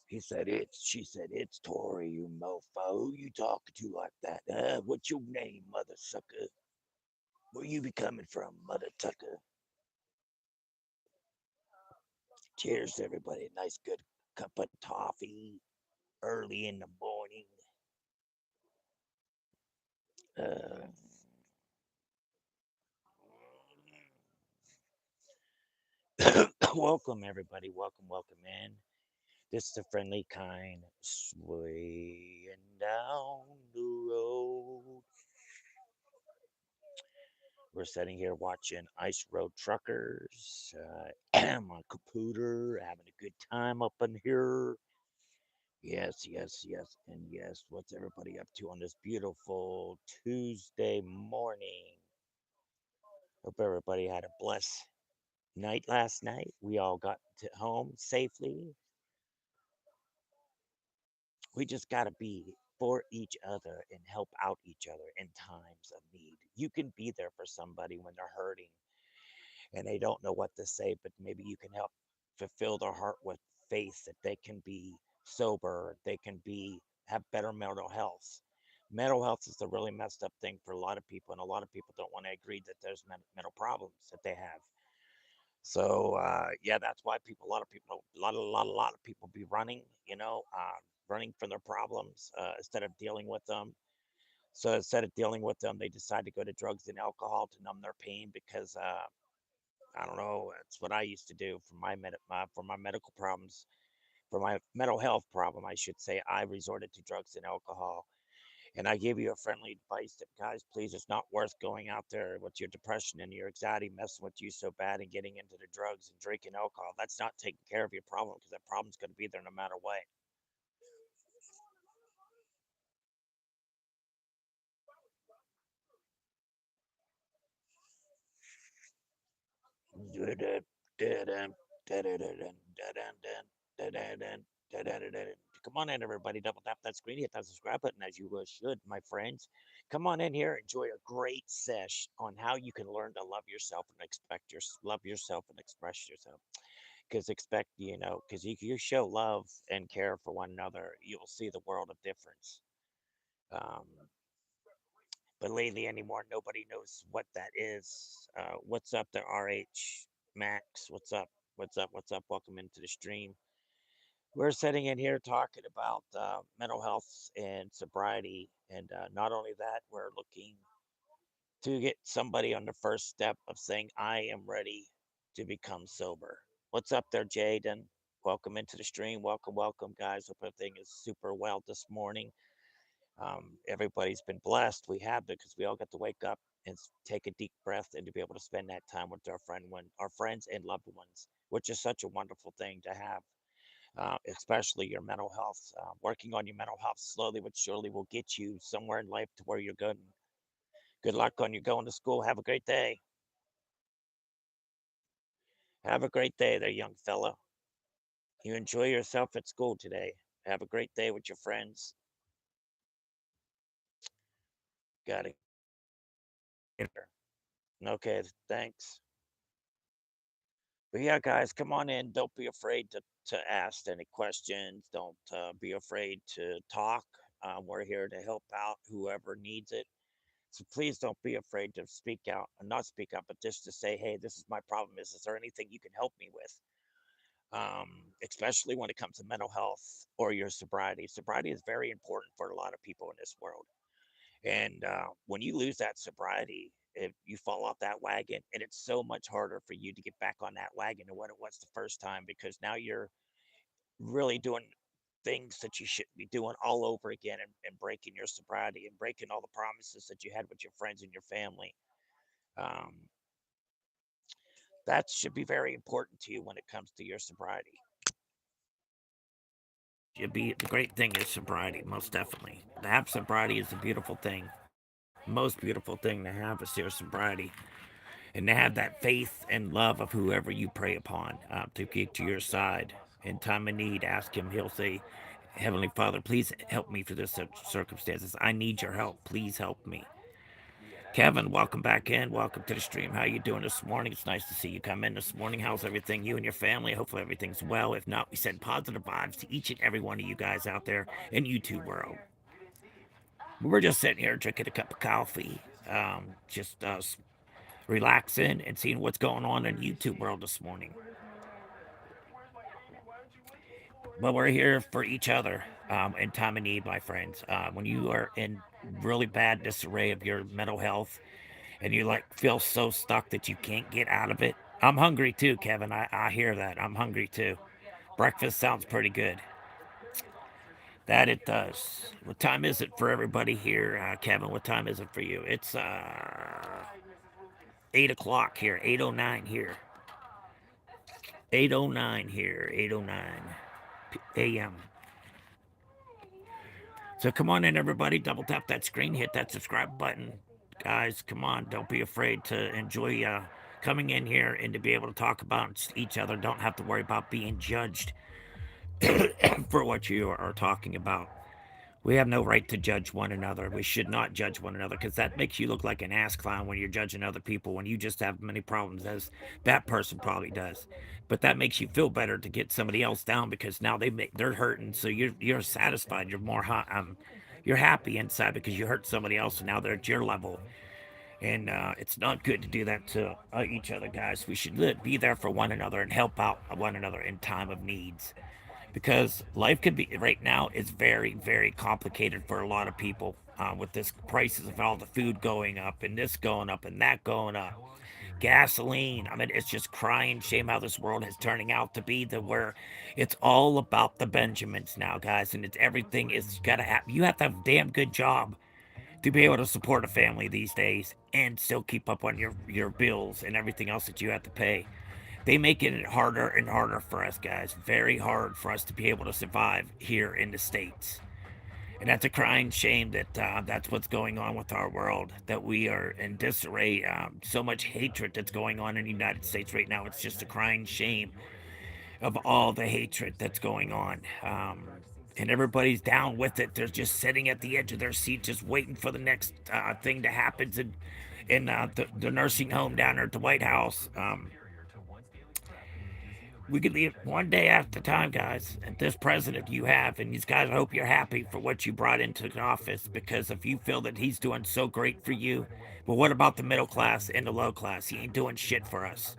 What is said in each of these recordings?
He said, she said, it's Tori, you mofo. Who you talking to like that? What's your name, mother sucker? Where you be coming from, mother tucker? Cheers to everybody. Nice, good cup of toffee early in the morning. Uh, welcome, everybody. Welcome, welcome in. This is the friendly kind swaying down the road. We're sitting here watching Ice Road Truckers. I'm on computer, having a good time up in here. Yes, yes, yes, and yes. What's everybody up to on this beautiful Tuesday morning? Hope everybody had a blessed night last night. We all got to home safely. We just got to be for each other and help out each other in times of need. You can be there for somebody when they're hurting and they don't know what to say, but maybe you can help fulfill their heart with faith that they can be sober, they can be have better mental health. Mental health is a really messed up thing for a lot of people, and a lot of people don't want to agree that there's mental problems that they have. So yeah, that's why people, a lot of people, a lot of people be running, running from their problems instead of dealing with them. So instead of dealing with them, they decide to go to drugs and alcohol to numb their pain because I don't know. That's what I used to do for for my medical problems, for my mental health problem, I should say. I resorted to drugs and alcohol. And I give you a friendly advice that, guys, please, it's not worth going out there with your depression and your anxiety messing with you so bad and getting into the drugs and drinking alcohol. That's not taking care of your problem because that problem's going to be there no matter what. Come on in, everybody. Double tap that screen, hit that subscribe button as you should, my friends. Come on in here, enjoy a great sesh on how you can learn to love yourself and love yourself and express yourself. Because because if you show love and care for one another, you will see the world of difference. Um, but lately anymore, nobody knows what that is. What's up there, RH Max? What's up? What's up? What's up? Welcome into the stream. We're sitting in here talking about mental health and sobriety, and not only that, we're looking to get somebody on the first step of saying, "I am ready to become sober." What's up there, Jaden? Welcome into the stream. Welcome, welcome, guys. Hope everything is super well this morning. Everybody's been blessed. We have because we all got to wake up and take a deep breath and to be able to spend that time with our friends and loved ones, which is such a wonderful thing to have. Especially your mental health. Working on your mental health slowly but surely will get you somewhere in life to where you're good. Good luck on you going to school. Have a great day. Have a great day there, young fella. You enjoy yourself at school today. Have a great day with your friends. Got it. Okay, thanks. But yeah, guys, come on in. Don't be afraid to ask any questions. Don't be afraid to talk. We're here to help out whoever needs it. So please don't be afraid to speak out, and not speak up, but just to say, hey, this is my problem. Is there anything you can help me with? Especially when it comes to mental health or your sobriety. Sobriety is very important for a lot of people in this world. And when you lose that sobriety, if you fall off that wagon, and it's so much harder for you to get back on that wagon than what it was the first time because now you're really doing things that you shouldn't be doing all over again and breaking your sobriety and breaking all the promises that you had with your friends and your family. Um, that should be very important to you when it comes to your sobriety. Should be the great thing is sobriety, most definitely. To have sobriety is a beautiful thing. Most beautiful thing to have is your sobriety. And to have that faith and love of whoever you pray upon to get to your side. In time of need, ask him. He'll say, Heavenly Father, please help me through this circumstances. I need your help. Please help me. Kevin, welcome back in. Welcome to the stream. How you doing this morning? It's nice to see you come in this morning. How's everything? You and your family? Hopefully everything's well. If not, we send positive vibes to each and every one of you guys out there in YouTube world. We're just sitting here drinking a cup of coffee, just relaxing and seeing what's going on in YouTube world this morning. But we're here for each other in time of need, my friends. When you are in really bad disarray of your mental health and you like feel so stuck that you can't get out of it. I'm hungry too, Kevin. I hear that. I'm hungry too. Breakfast sounds pretty good. That it does. What time is it for everybody here, Kevin? What time is it for you? It's 8 o'clock here. 8:09 here. 8:09 here. 8:09 a.m. So come on in, everybody. Double tap that screen. Hit that subscribe button. Guys, come on. Don't be afraid to enjoy coming in here and to be able to talk about each other. Don't have to worry about being judged for what you are talking about. We have no right to judge one another. We should not judge one another because that makes you look like an ass clown when you're judging other people when you just have many problems as that person probably does. But that makes you feel better to get somebody else down because now they're hurting, so you're satisfied. You're more you're happy inside because you hurt somebody else and now they're at your level. And it's not good to do that to each other, guys. We should be there for one another and help out one another in time of needs because life could be right now is very very complicated for a lot of people with this prices of all the food going up and this going up and that going up, gasoline. I mean, it's just crying shame how this world is turning out to be the where it's all about the Benjamins now, guys, and it's everything is gotta have you have to have a damn good job to be able to support a family these days and still keep up on your bills and everything else that you have to pay. They make it harder and harder for us, guys. Very hard for us to be able to survive here in the States. And that's a crying shame that that's what's going on with our world, that we are in disarray. So much hatred that's going on in the United States right now. It's just a crying shame of all the hatred that's going on. And everybody's down with it. They're just sitting at the edge of their seat, just waiting for the next thing to happen in the nursing home down there at the White House. We could leave one day after time, guys. And this president you have, and these guys, I hope you're happy for what you brought into the office because if you feel that he's doing so great for you, well, what about the middle class and the low class? He ain't doing shit for us.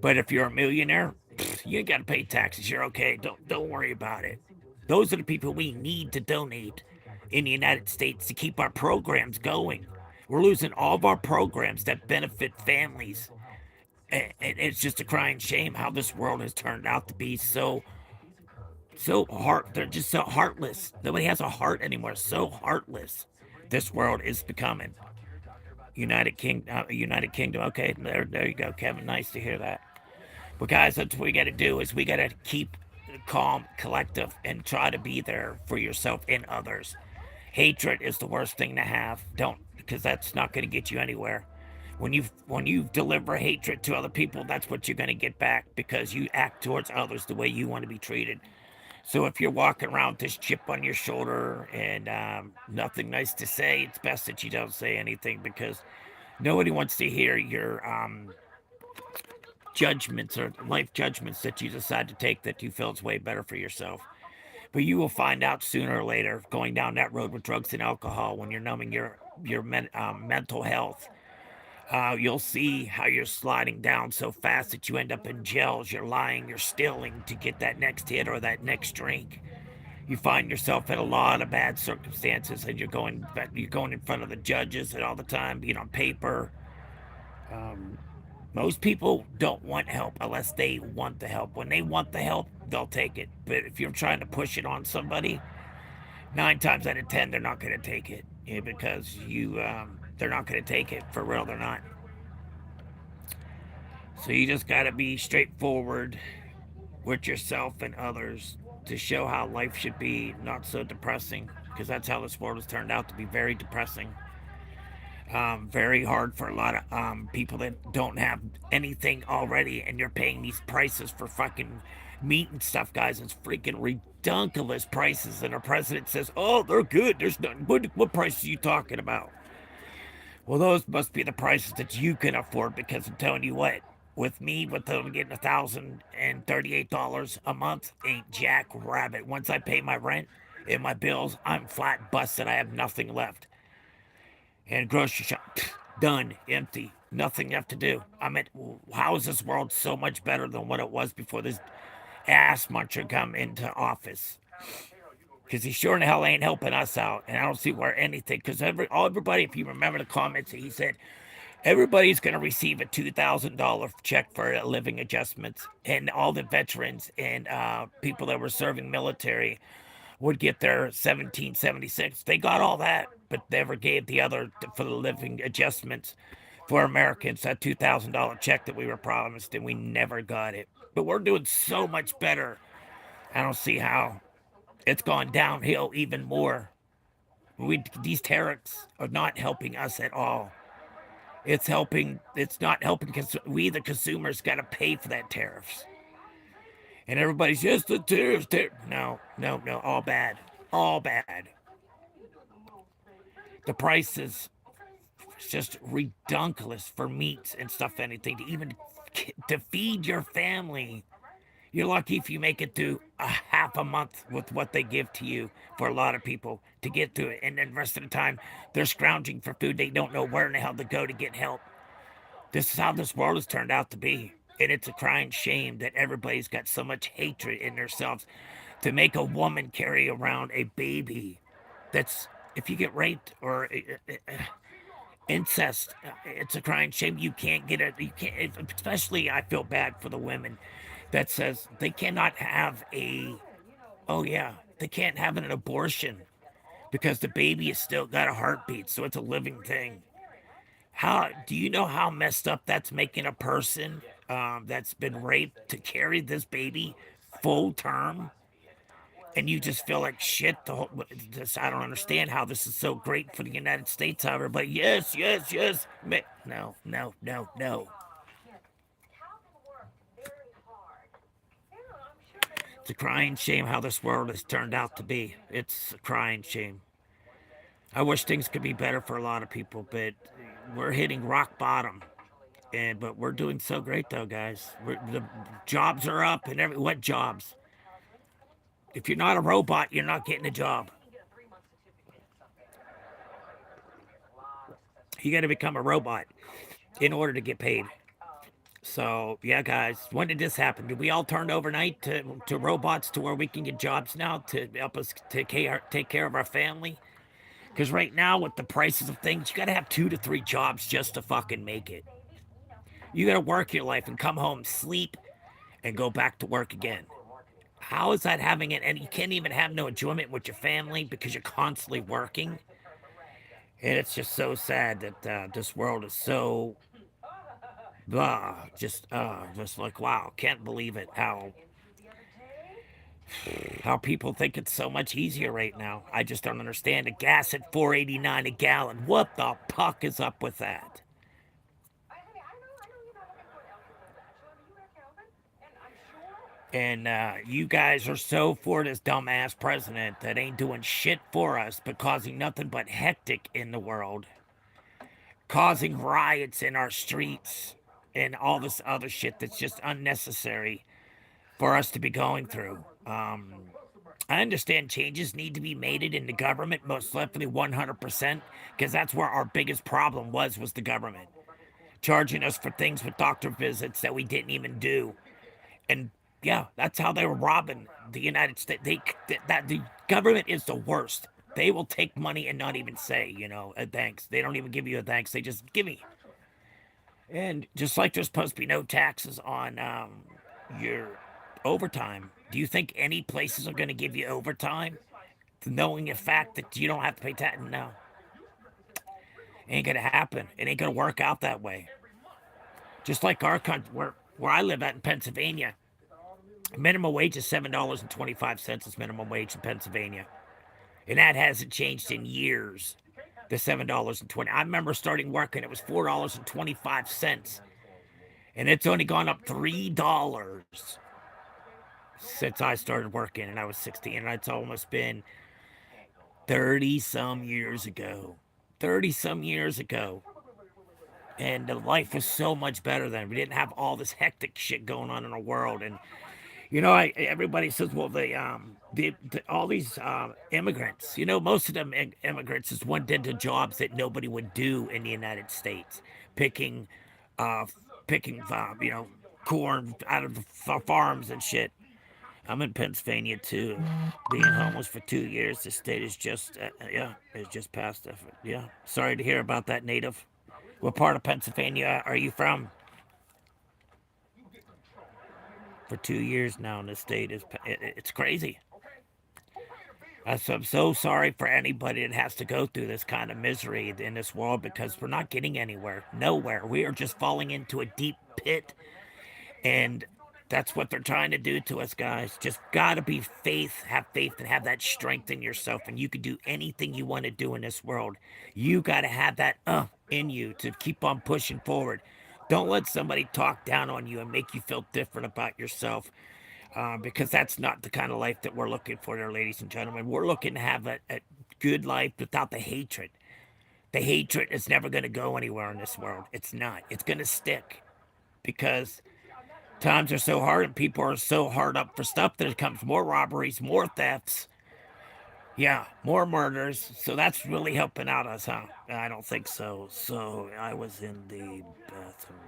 But if you're a millionaire, you ain't got to pay taxes. You're okay. Don't worry about it. Those are the people we need to donate in the United States to keep our programs going. We're losing all of our programs that benefit families. And it's just a crying shame how this world has turned out to be so heart. They're just so heartless. Nobody has a heart anymore. So heartless. This world is becoming. United Kingdom. Okay, there you go, Kevin. Nice to hear that. But guys, that's what we got to do is we got to keep calm, collective, and try to be there for yourself and others. Hatred is the worst thing to have. Don't, because that's not going to get you anywhere. When you deliver hatred to other people, that's what you're going to get back because you act towards others the way you want to be treated. So if you're walking around with this chip on your shoulder and nothing nice to say, it's best that you don't say anything because nobody wants to hear your judgments or life judgments that you decide to take that you feel is way better for yourself. But you will find out sooner or later, going down that road with drugs and alcohol, when you're numbing your mental health, you'll see how you're sliding down so fast that you end up in jails. You're lying, you're stealing to get that next hit or that next drink. You find yourself in a lot of bad circumstances, and you're going in front of the judges and all the time, being on paper. Um, Most people don't want help unless they want the help. When they want the help, they'll take it. But if you're trying to push it on somebody, 9 times out of 10, they're not going to take it because they're not going to take it for real. They're not. So you just got to be straightforward with yourself and others to show how life should be, not so depressing, because that's how this world has turned out to be very depressing. Very hard for a lot of people that don't have anything already, and you're paying these prices for fucking meat and stuff, guys. It's freaking ridiculous prices, and our president says, "Oh, they're good. There's nothing. What price are you talking about?" Well, those must be the prices that you can afford because I'm telling you what, with me, with them getting $1,038 a month, ain't jack rabbit. Once I pay my rent and my bills, I'm flat busted. I have nothing left. And grocery shop, done, empty, nothing left to do. I mean, how is this world so much better than what it was before this ass muncher come into office? Because he sure in the hell ain't helping us out, and I don't see where anything. Because everybody, if you remember the comments, he said everybody's going to receive a $2,000 check for living adjustments, and all the veterans and people that were serving military would get their 1776. They got all that, but never gave the other for the living adjustments for Americans, that $2,000 check that we were promised, and we never got it. But we're doing so much better. I don't see how it's gone downhill even more. These tariffs are not helping us at all. It's not helping because we, the consumers, got to pay for that tariffs. And everybody's just the tariffs. No, no, no, all bad. All bad. The prices just redunculous for meats and stuff, anything to even to feed your family. You're lucky if you make it through a half a month with what they give to you for a lot of people to get through it. And then the rest of the time, they're scrounging for food. They don't know where in the hell to go to get help. This is how this world has turned out to be. And it's a crying shame that everybody's got so much hatred in themselves to make a woman carry around a baby. That's, if you get raped or incest, it's a crying shame. You can't get it. You can't. Especially, I feel bad for the women that says they cannot have a. Oh yeah, they can't have an abortion because the baby has still got a heartbeat, so it's a living thing. How do you know how messed up that's making a person that's been raped to carry this baby full term? And you just feel like shit. I don't understand how this is so great for the United States. However, but yes, yes, yes. No, no, no, no. It's a crying shame how this world has turned out to be. It's a crying shame. I wish things could be better for a lot of people, but we're hitting rock bottom. And but we're doing so great though, guys. The jobs are up and what jobs? If you're not a robot, you're not getting a job. You got to become a robot in order to get paid. So yeah, guys, when did this happen? Did we all turn overnight to robots to where we can get jobs now to help us take care of our family? Because right now, with the prices of things, you got to have 2 to 3 jobs just to fucking make it. You got to work your life and come home, sleep, and go back to work again. How is that having it? And you can't even have no enjoyment with your family because you're constantly working. And it's just so sad that this world is so just like wow, can't believe it. How people think it's so much easier right now. I just don't understand. The gas at 4.89 a gallon. What the fuck is up with that? And you guys are so for this dumbass president that ain't doing shit for us, but causing nothing but hectic in the world, causing riots in our streets, and all this other shit that's just unnecessary for us to be going through. I understand changes need to be made in the government, most definitely 100%, because that's where our biggest problem was the government charging us for things with doctor visits that we didn't even do. And yeah, that's how they were robbing the United States. That the government is the worst. They will take money and not even say, a thanks. They don't even give you a thanks. They just give me. And just like there's supposed to be no taxes on your overtime, do you think any places are going to give you overtime, knowing the fact that you don't have to pay tax? No, ain't gonna happen. It ain't gonna work out that way. Just like our country, where I live at in Pennsylvania, minimum wage is $7.25 is minimum wage in Pennsylvania, and that hasn't changed in years. The $7.20. I remember starting working; it was $4.25, and it's only gone up $3 since I started working, and I was 16. And it's almost been 30 some years ago. 30 some years ago. And the life was so much better then. We didn't have all this hectic shit going on in the world. And everybody says, well, all these immigrants, most of them immigrants is went into jobs that nobody would do in the United States, picking, uh, picking, corn out of the farms and shit. I'm in Pennsylvania too. Being homeless for 2 years, the state is just, yeah, it's just past effort. Yeah. Sorry to hear about that, native. What part of Pennsylvania are you from? For 2 years now, and the state it's crazy. I'm so sorry for anybody that has to go through this kind of misery in this world because we're not getting anywhere. Nowhere. We are just falling into a deep pit. And that's what they're trying to do to us, guys. Just gotta be have faith, and have that strength in yourself. And you can do anything you want to do in this world. You gotta have that in you to keep on pushing forward. Don't let somebody talk down on you and make you feel different about yourself, because that's not the kind of life that we're looking for there, ladies and gentlemen. We're looking to have a good life without the hatred. The hatred is never going to go anywhere in this world. It's not. It's going to stick because times are so hard and people are so hard up for stuff. There comes more robberies, more thefts. Yeah, more murders. So that's really helping out us, huh? I don't think so. So I was in the bathroom.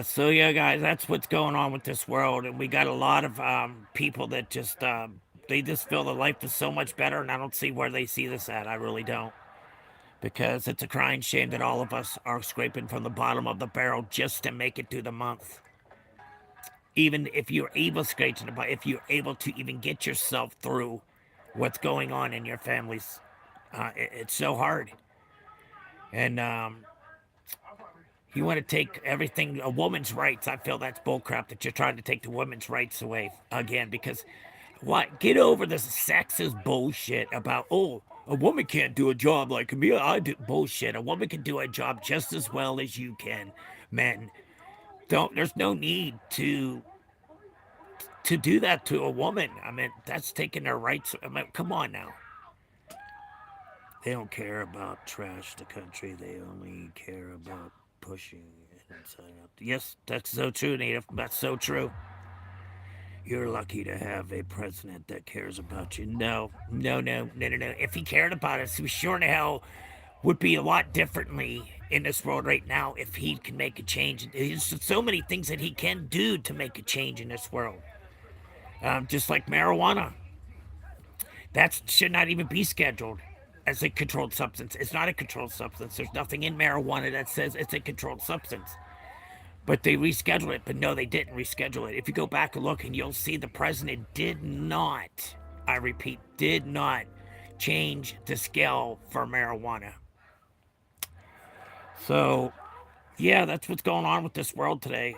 So yeah, guys, that's what's going on with this world, and we got a lot of people that just they just feel the life is so much better, and I don't see where they see this at. I really don't, because it's a crying shame that all of us are scraping from the bottom of the barrel just to make it through the month. Even if you're able scraping the bottom, if you're able to even get yourself through what's going on in your families, it's so hard, and you want to take everything, a woman's rights. I feel that's bullcrap that you're trying to take the women's rights away again because what? Get over this sexist bullshit about, oh, a woman can't do a job like me. I do bullshit. A woman can do a job just as well as you can, men. There's no need to do that to a woman. I mean, that's taking their rights. I mean, come on now. They don't care about trash the country. They only care about pushing it inside out. Yes, that's so true, Native. That's so true. You're lucky to have a president that cares about you. No, no, no, no, no, no. If he cared about us, we sure in hell would be a lot differently in this world right now if he can make a change. There's so many things that he can do to make a change in this world. Just like marijuana. That should not even be scheduled as a controlled substance. It's not a controlled substance. There's nothing in marijuana that says it's a controlled substance. But they rescheduled it. But no, they didn't reschedule it. If you go back and look, and you'll see the president did not, I repeat, did not change the scale for marijuana. So, yeah, that's what's going on with this world today.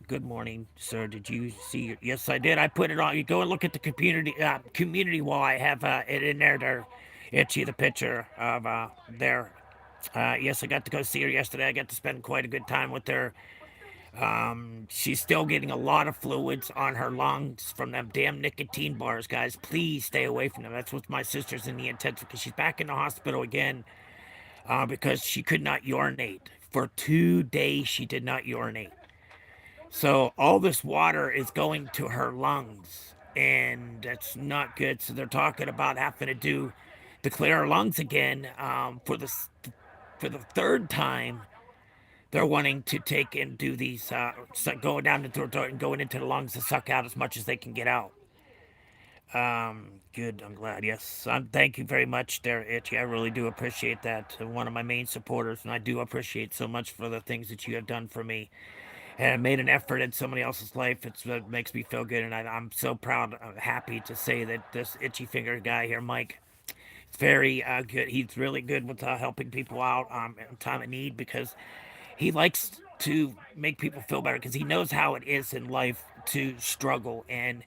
Good morning, sir. Did you see? Yes, I did. I put it on. You go and look at the community wall. I have it in there. There, Itchy, the picture of there. Yes, I got to go see her yesterday. I got to spend quite a good time with her. She's still getting a lot of fluids on her lungs from them damn nicotine bars, guys. Please stay away from them. That's what my sister's in the intensive because she's back in the hospital again because she could not urinate. For 2 days, she did not urinate. So all this water is going to her lungs, and that's not good. So they're talking about having to clear her lungs again for the third time. They're wanting to take and do these, going down the throat and going into the lungs to suck out as much as they can get out. Good. I'm glad. Yes. Thank you very much, there, Itchy. I really do appreciate that. One of my main supporters, and I do appreciate so much for the things that you have done for me and made an effort in somebody else's life. It makes me feel good, and I'm so proud, happy to say that this itchy finger guy here, Mike, is very good. He's really good with helping people out in time of need because he likes to make people feel better because he knows how it is in life to struggle. And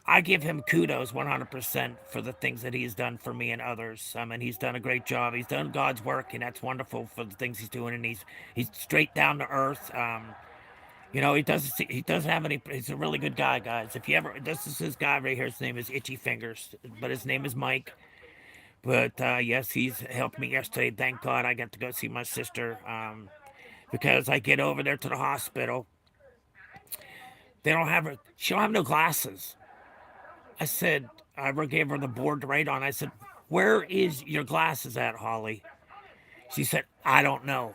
I give him kudos 100% for the things that he's done for me and others. I mean, he's done a great job. He's done God's work, and that's wonderful for the things he's doing. And he's straight down to earth. He doesn't have any. He's a really good guy, guys. If you ever, this is his guy right here. His name is Itchy Fingers, but his name is Mike. But yes, he's helped me yesterday. Thank God I got to go see my sister. Because I get over there to the hospital, they don't have her. She don't have no glasses. I said, I gave her the board to write on. I said, "Where is your glasses at, Holly?" She said, "I don't know."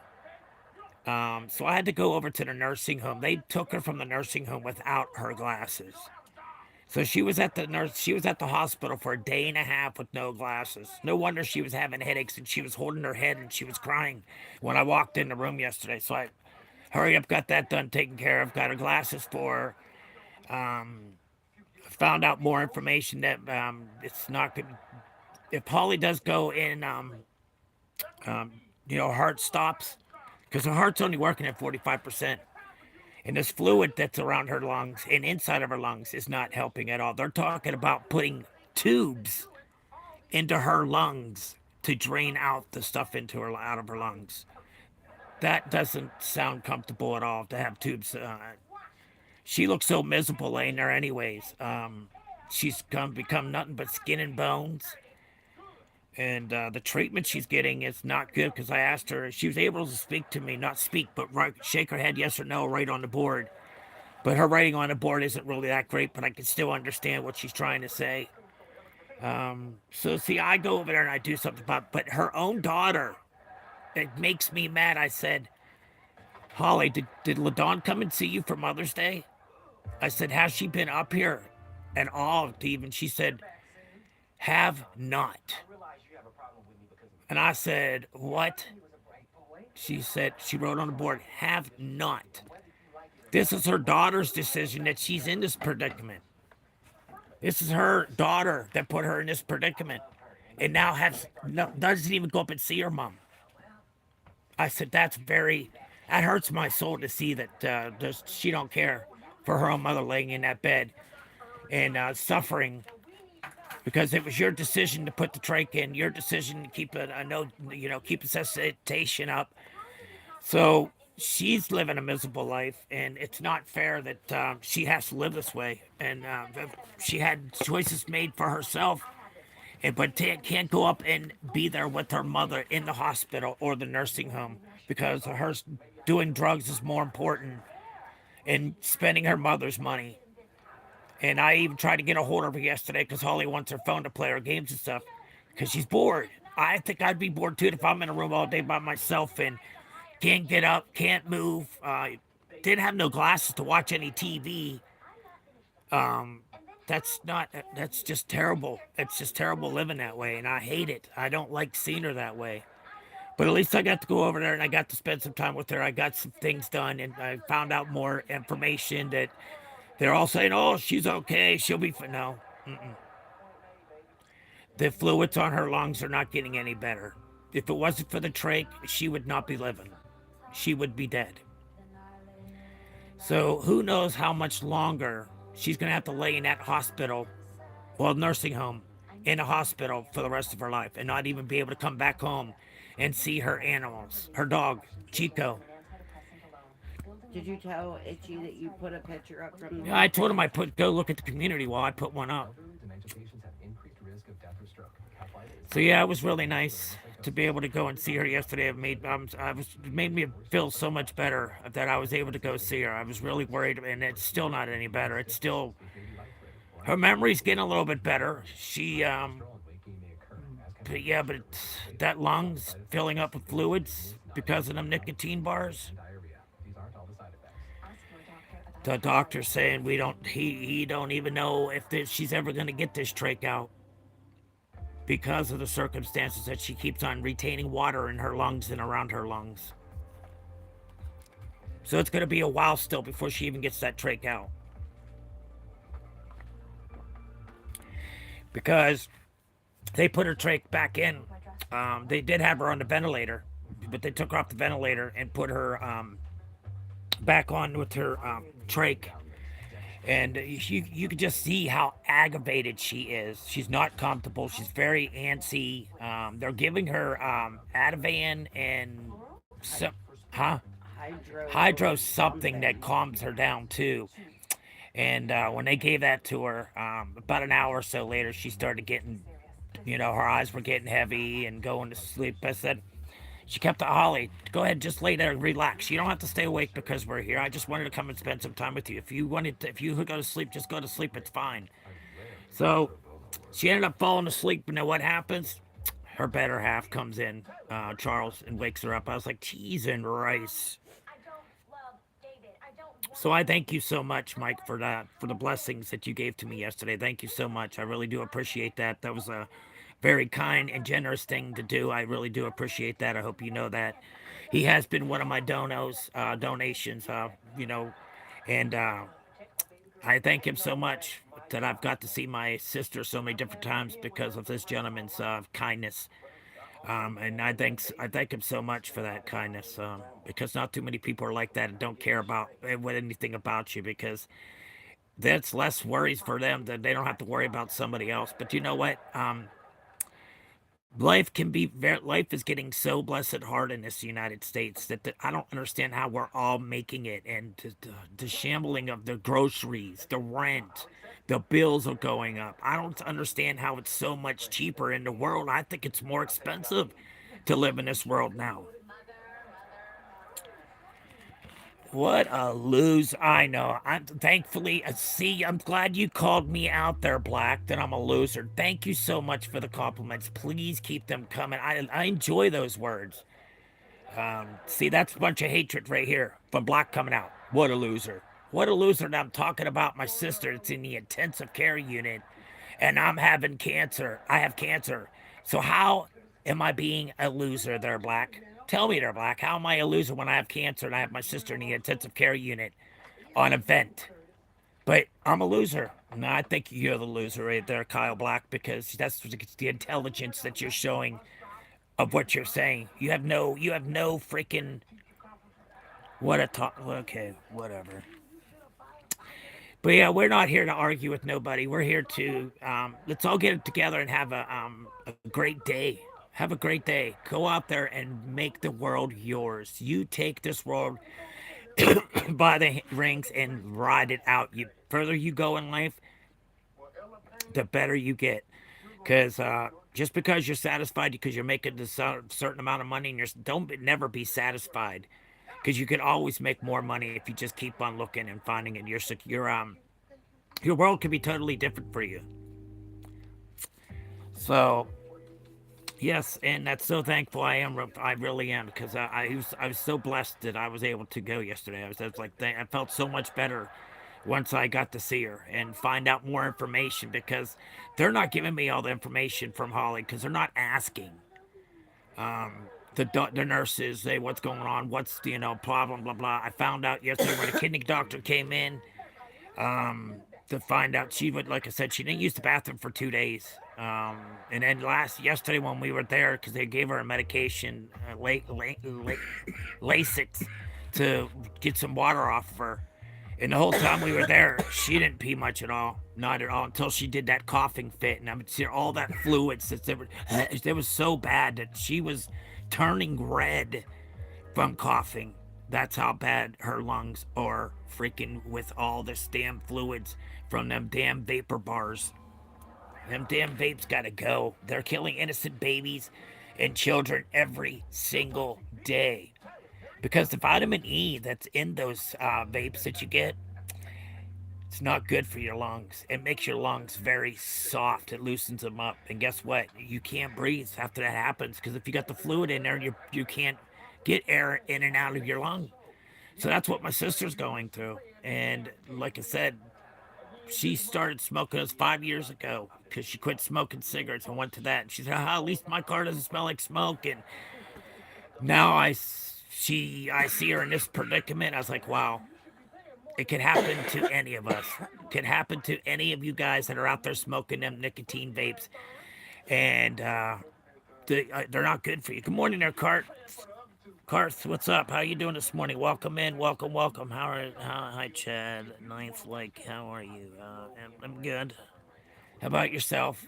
So I had to go over to the nursing home. They took her from the nursing home without her glasses. So she was at the nurse. She was at the hospital for a day and a half with no glasses. No wonder she was having headaches and she was holding her head and she was crying when I walked in the room yesterday. So I hurry up, got that done, taken care of. Got her glasses for her. Found out more information that it's not good. If Holly does go in, heart stops because her heart's only working at 45%. And this fluid that's around her lungs and inside of her lungs is not helping at all. They're talking about putting tubes into her lungs to drain out the stuff into her out of her lungs. That doesn't sound comfortable at all to have tubes. She looks so miserable laying there, anyways. She's become nothing but skin and bones. And the treatment she's getting is not good because I asked her. She was able to speak to me, not speak, but shake her head yes or no right on the board. But her writing on the board isn't really that great, but I can still understand what she's trying to say. So, see, I go over there and I do something about it. But her own daughter, it makes me mad. I said, "Holly, did LaDawn come and see you for Mother's Day?" I said, "Has she been up here at all, even?" She said, "Have not." And I said, "What?" She said, she wrote on the board, "Have not." This is her daughter's decision that she's in this predicament. This is her daughter that put her in this predicament, and now has no, doesn't even go up and see her mom. I said that hurts my soul to see that she don't care for her own mother laying in that bed and suffering because it was your decision to put the trach in, your decision to keep a no, keep resuscitation up. So she's living a miserable life, and it's not fair that she has to live this way. And she had choices made for herself, but can't go up and be there with her mother in the hospital or the nursing home because her doing drugs is more important and spending her mother's money. And I even tried to get a hold of her yesterday because Holly wants her phone to play her games and stuff because she's bored. I think I'd be bored too if I'm in a room all day by myself and can't get up, can't move, didn't have no glasses to watch any TV. That's not, that's just terrible. It's just terrible living that way, and I hate it. I don't like seeing her that way. But at least I got to go over there and I got to spend some time with her. I got some things done and I found out more information that they're all saying, "Oh, she's okay. She'll be fine." No, the fluids on her lungs are not getting any better. If it wasn't for the trach, she would not be living. She would be dead. So who knows how much longer she's going to have to lay in that hospital, well, nursing home, in a hospital for the rest of her life and not even be able to come back home and see her animals, her dog, Chico. Did you tell Itchy that you put a picture up from Yeah, I told him I put go look at the community wall. I put one up. So yeah, it was really nice to be able to go and see her yesterday. It made me feel so much better that I was able to go see her. I was really worried, and it's still not any better. It's still her memory's getting a little bit better. But yeah, but that lungs filling up with fluids because of them nicotine bars. The doctor's saying we don't. He don't even know if she's ever going to get this trach out because of the circumstances that she keeps on retaining water in her lungs and around her lungs. So it's going to be a while still before she even gets that trach out. Because they put her trach back in. They did have her on the ventilator, but they took her off the ventilator and put her back on with her trach. And you could just see how aggravated she is. She's not comfortable. She's very antsy. They're giving her Ativan and some, huh? Hydro hydro something that something? calms her down too. And when they gave that to her, about an hour or so later, she started getting her eyes were getting heavy and going to sleep. I said, she kept it, Holly, go ahead, just lay there and relax. You don't have to stay awake because we're here. I just wanted to come and spend some time with you. If you go to sleep, just go to sleep. It's fine. So she ended up falling asleep. And then what happens? Her better half comes in, Charles, and wakes her up. I was like, cheese and rice. So I thank you so much, Mike, for that, for the blessings that you gave to me yesterday. Thank you so much. I really do appreciate that. That was a very kind and generous thing to do. I really do appreciate that. I hope you know that. He has been one of my donations, and I thank him so much that I've got to see my sister so many different times because of this gentleman's kindness. And I thank him so much for that kindness, because not too many people are like that and don't care about what anything about you, because that's less worries for them that they don't have to worry about somebody else. But you know what? Life is getting so blessed hard in this United States that I don't understand how we're all making it, and the shambling of the groceries, the rent, the bills are going up. I don't understand how it's so much cheaper in the world. I think it's more expensive to live in this world now. What a lose. I know. I'm thankfully, see, I'm glad you called me out there, Black, that I'm a loser. Thank you so much for the compliments. Please keep them coming. I enjoy those words. See, that's a bunch of hatred right here from Black coming out. What a loser. What a loser. And I'm talking about my sister that's in the intensive care unit, and I'm having cancer. I have cancer. So how am I being a loser there, Black? Tell me there, Black. How am I a loser when I have cancer and I have my sister in the intensive care unit on a vent? But I'm a loser. No, I think you're the loser right there, Kyle Black, because that's the intelligence that you're showing of what you're saying. You have no freaking what a talk. Okay, whatever. But yeah, we're not here to argue with nobody. We're here to let's all get it together and have a great day. Have a great day. Go out there and make the world yours. You take this world by the rings and ride it out. You further you go in life, the better you get. Because just because you're satisfied because you're making a certain amount of money, and you're don't never be satisfied, because you can always make more money if you just keep on looking and finding it. Your world can be totally different for you. So yes, and that's so thankful I am. I really am, because I was so blessed that I was able to go yesterday. I was like, I felt so much better once I got to see her and find out more information, because they're not giving me all the information from Holly because they're not asking the nurses, say what's going on, what's problem, blah blah. I found out yesterday when the kidney doctor came in, to find out she would, like I said, she didn't use the bathroom for 2 days. And then yesterday when we were there, because they gave her a medication, Lasix, to get some water off of her. And the whole time we were there, she didn't pee much at all, not at all, until she did that coughing fit, and I would see all that fluids that it was so bad that she was turning red from coughing. That's how bad her lungs are, freaking with all this damn fluids from them damn vapor bars. Them damn vapes gotta go. They're killing innocent babies and children every single day. Because the vitamin E that's in those vapes that you get, it's not good for your lungs. It makes your lungs very soft. It loosens them up. And guess what? You can't breathe after that happens, because if you got the fluid in there, you can't get air in and out of your lung. So that's what my sister's going through. And like I said, she started smoking us 5 years ago because she quit smoking cigarettes and went to that. And she said, at least my car doesn't smell like smoke. And now I see her in this predicament. I was like, wow, it could happen to any of us. It could happen to any of you guys that are out there smoking them nicotine vapes. And they're not good for you. Good morning there, Cart. Carth, what's up? How you doing this morning? Welcome in, welcome. Hi, Chad. Ninth Lake, how are you? I'm good. How about yourself?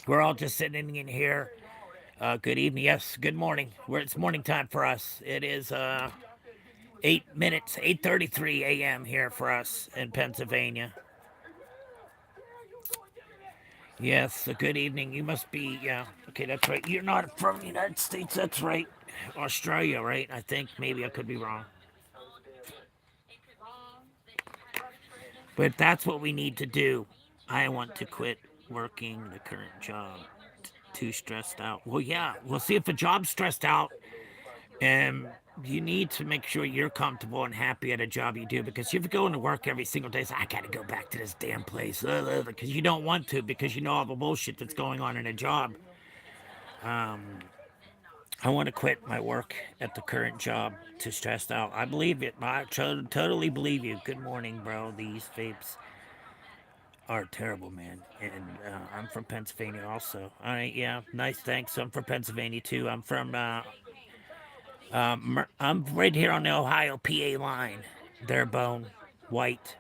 We're all just sitting in here. Good evening. Yes, good morning. It's morning time for us. It is 8 minutes, 8:33 a.m. here for us in Pennsylvania. Yes, a good evening. You must be, yeah. Okay, that's right. You're not from the United States. That's right. Australia, right? I think. Maybe I could be wrong. But that's what we need to do. I want to quit working the current job. Too stressed out. Well, yeah. We'll see if a job's stressed out. And you need to make sure you're comfortable and happy at a job you do because if you go into work every single day, say, I gotta go back to this damn place because you don't want to because you know all the bullshit that's going on in a job. Um, I want to quit my work at the current job. Too stressed out. I believe it. I totally believe you. Good morning, bro. These vapes are terrible, man. And I'm from Pennsylvania also. All right, yeah, nice, thanks. I'm from Pennsylvania too. I'm from I'm right here on the Ohio PA line. There, bone, white.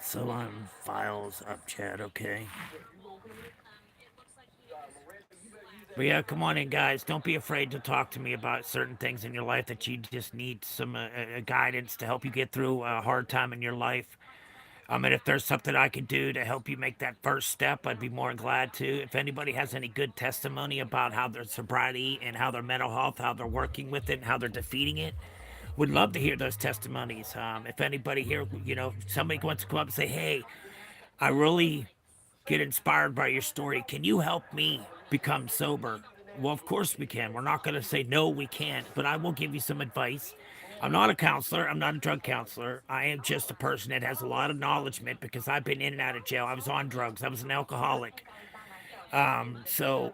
So on files up, Chad. Okay. But yeah, come on in, guys. Don't be afraid to talk to me about certain things in your life that you just need some guidance to help you get through a hard time in your life. And if there's something I can do to help you make that first step, I'd be more than glad to. If anybody has any good testimony about how their sobriety and how their mental health, how they're working with it, and how they're defeating it, would love to hear those testimonies. If anybody here, somebody wants to come up and say, hey, I really get inspired by your story. Can you help me become sober? Well, of course we can. We're not going to say, no, we can't, but I will give you some advice. I'm not a counselor. I'm not a drug counselor. I am just a person that has a lot of acknowledgement because I've been in and out of jail. I was on drugs. I was an alcoholic. So,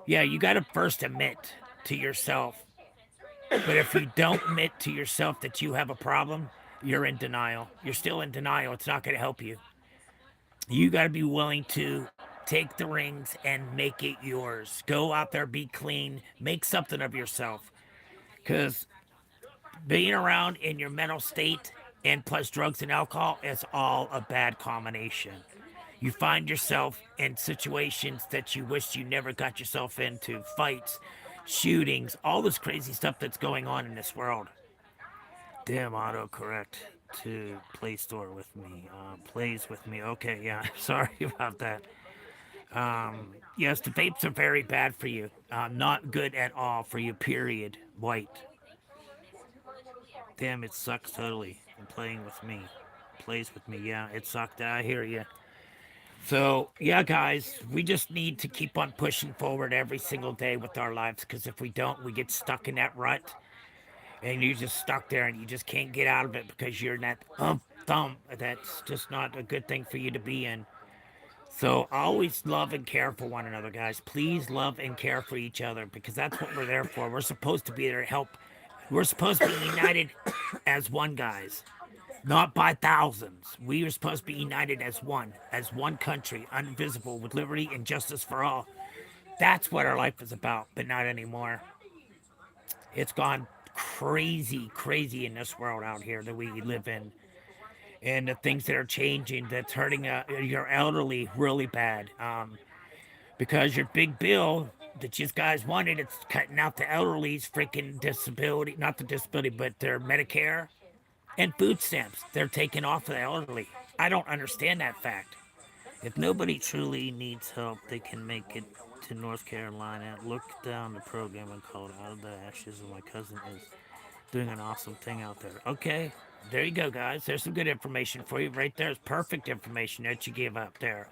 yeah, you got to first admit to yourself. But if you don't admit to yourself that you have a problem, you're in denial. You're still in denial. It's not going to help you. You got to be willing to take the rings and make it yours. Go out there, be clean, make something of yourself. Because being around in your mental state and plus drugs and alcohol is all a bad combination. You find yourself in situations that you wish you never got yourself into fights, shootings, all this crazy stuff that's going on in this world. Damn autocorrect to Play Store with me. Plays with me. Okay, yeah. Sorry about that. Yes, the vapes are very bad for you. Not good at all for you, period. White. Damn, it sucks totally. And playing with me. Plays with me. Yeah, it sucked. I hear you. So, yeah, guys, we just need to keep on pushing forward every single day with our lives because if we don't, we get stuck in that rut and you're just stuck there and you just can't get out of it because you're in that thump. That's just not a good thing for you to be in. So always love and care for one another, guys. Please love and care for each other because that's what we're there for. We're supposed to be there to help. We're supposed to be united as one, guys, not by thousands. We are supposed to be united as one country, indivisible, with liberty and justice for all. That's what our life is about, but not anymore. It's gone crazy, crazy in this world out here that we live in. And the things that are changing that's hurting your elderly really bad. Because your big bill that you guys wanted, it's cutting out the elderly's freaking disability, not the disability, but their Medicare and food stamps. They're taking off of the elderly. I don't understand that fact. If nobody truly needs help, they can make it to North Carolina. Look down the program and call it Out of the Ashes. And my cousin is doing an awesome thing out there. Okay, there you go, guys. There's some good information for you. Right there's perfect information that you gave up there.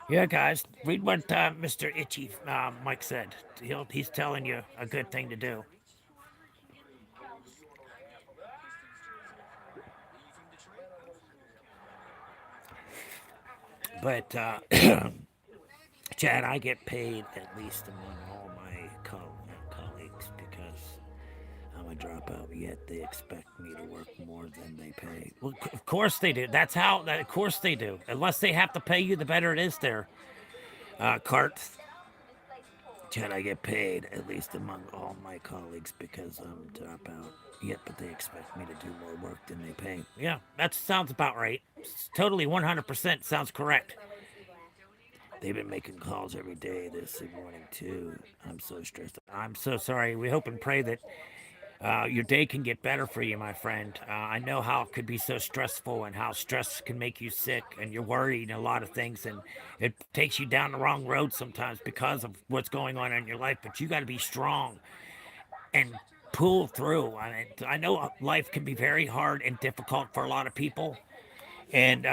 Yeah, guys, read what Mr. Itchy Mike said. He's telling you a good thing to do. But Chad, I get paid at least among all my colleagues because I'm a dropout. Yet they expect me to work more than they pay. Well, of course they do. That's how. Of course they do. Unless they have to pay you, the better it is. There, Cart. Chad, I get paid at least among all my colleagues because I'm dropout. Yet, but they expect me to do more work than they pay. Yeah, that sounds about right. Totally 100% sounds correct. They've been making calls every day this morning too. I'm so stressed. I'm so sorry. We hope and pray that your day can get better for you, my friend. I know how it could be so stressful and how stress can make you sick and you're worried and a lot of things and it takes you down the wrong road sometimes because of what's going on in your life. But you got to be strong and pull through. I know life can be very hard and difficult for a lot of people, and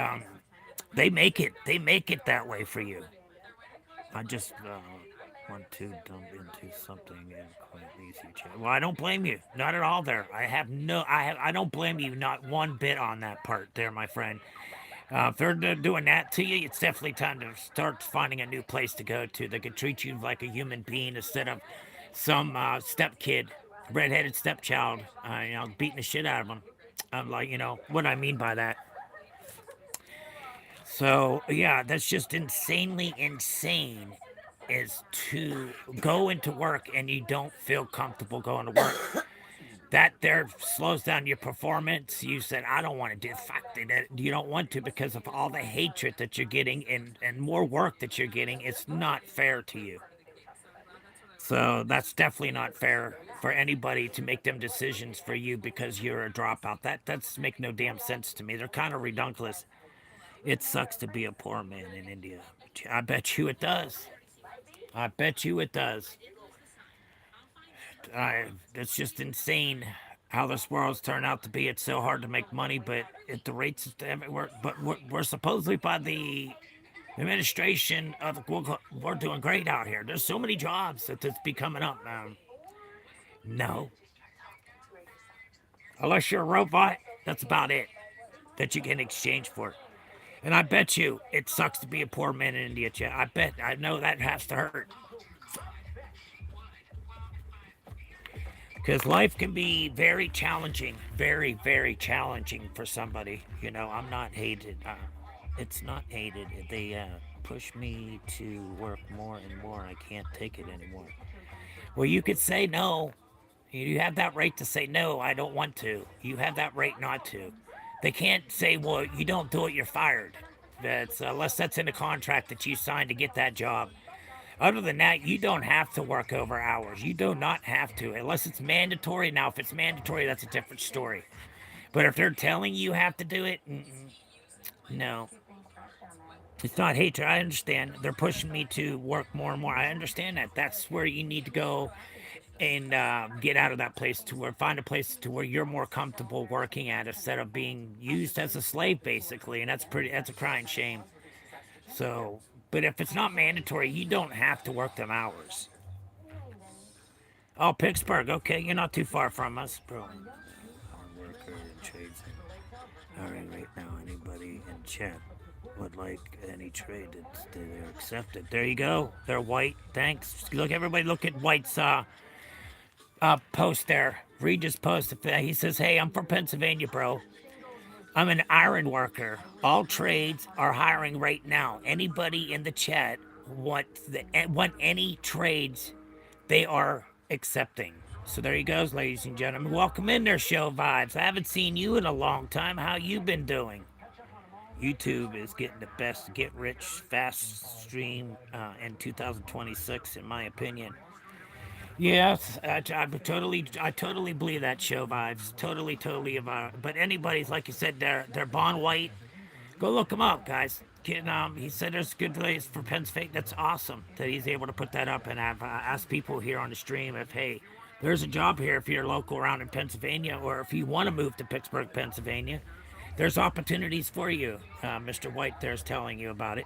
they make it that way for you. I just want to dump into something and quite easy chat. Well, I don't blame you, not at all. There, I don't blame you, not one bit on that part, there, my friend. If they're doing that to you, it's definitely time to start finding a new place to go to that can treat you like a human being instead of some step kid, redheaded stepchild, beating the shit out of them. I'm like, what I mean by that. So, yeah, that's just insanely insane is to go into work and you don't feel comfortable going to work. That there slows down your performance. You said, I don't want to do fuck that. You don't want to because of all the hatred that you're getting and more work that you're getting. It's not fair to you. So that's definitely not fair for anybody to make them decisions for you because you're a dropout. That's make no damn sense to me. They're kind of redunculous. It sucks to be a poor man in India. I bet you it does. I bet you it does. It's just insane how this world's turned out to be. It's so hard to make money, but at the rates everywhere. But we're supposedly by the administration of we're doing great out here. There's so many jobs that's be coming up. No, unless you're a robot, that's about it that you get in exchange for it. And I bet you it sucks to be a poor man in India, Chet. I know that has to hurt. Because life can be very challenging, very, very challenging for somebody. I'm not hated. It's not hated. They push me to work more and more. I can't take it anymore. Well, you could say no. You have that right to say no. I don't want to. You have that right not to. They can't say, well, you don't do it, you're fired. That's unless that's in a contract that you signed to get that job. Other than that, you don't have to work over hours. You do not have to, unless it's mandatory. Now, if it's mandatory, that's a different story. But if they're telling you have to do it, no. It's not hatred. I understand. They're pushing me to work more and more. I understand that. That's where you need to go and get out of that place to where find a place to where you're more comfortable working at instead of being used as a slave, basically. And that's a crying shame. So, but if it's not mandatory, you don't have to work them hours. Oh, Pittsburgh. Okay, you're not too far from us, bro. Worker and trades. All right now, anybody in chat would like any trade that's they're accepted. There you go. They're white. Thanks. Look, everybody, look at White's post there. Regis post. He says, "Hey, I'm from Pennsylvania, bro. I'm an iron worker. All trades are hiring right now. Anybody in the chat want any trades they are accepting." So there you goes, ladies and gentlemen. Welcome in there, Show Vibes. I haven't seen you in a long time. How you been doing? YouTube is getting the best get rich fast stream in 2026, in my opinion. Yes, I totally believe that, Show Vibes. Totally. But anybody's like you said, they're Bon White. Go look him up, guys. He said there's a good place for Pennsylvania. That's awesome that he's able to put that up. And I've asked people here on the stream if, hey, there's a job here if you're local around in Pennsylvania, or if you want to move to Pittsburgh, Pennsylvania. There's opportunities for you. Mr. White there's telling you about it.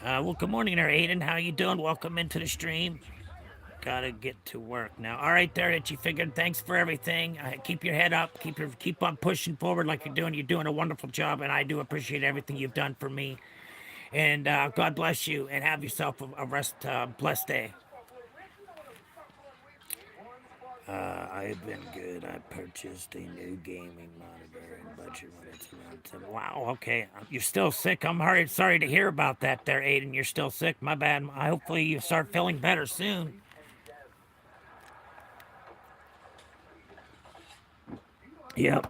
Well, good morning there, Aiden. How you doing? Welcome into the stream. Gotta get to work now. All right, there, Itchy Figured. Thanks for everything. Keep your head up. Keep on pushing forward like you're doing. You're doing a wonderful job, and I do appreciate everything you've done for me. And God bless you, and have yourself a blessed day. I've been good. I purchased a new gaming monitor and budget when it's around 7. Wow, okay. You're still sick. I'm sorry to hear about that there, Aiden. You're still sick. My bad. Hopefully you start feeling better soon. Yep.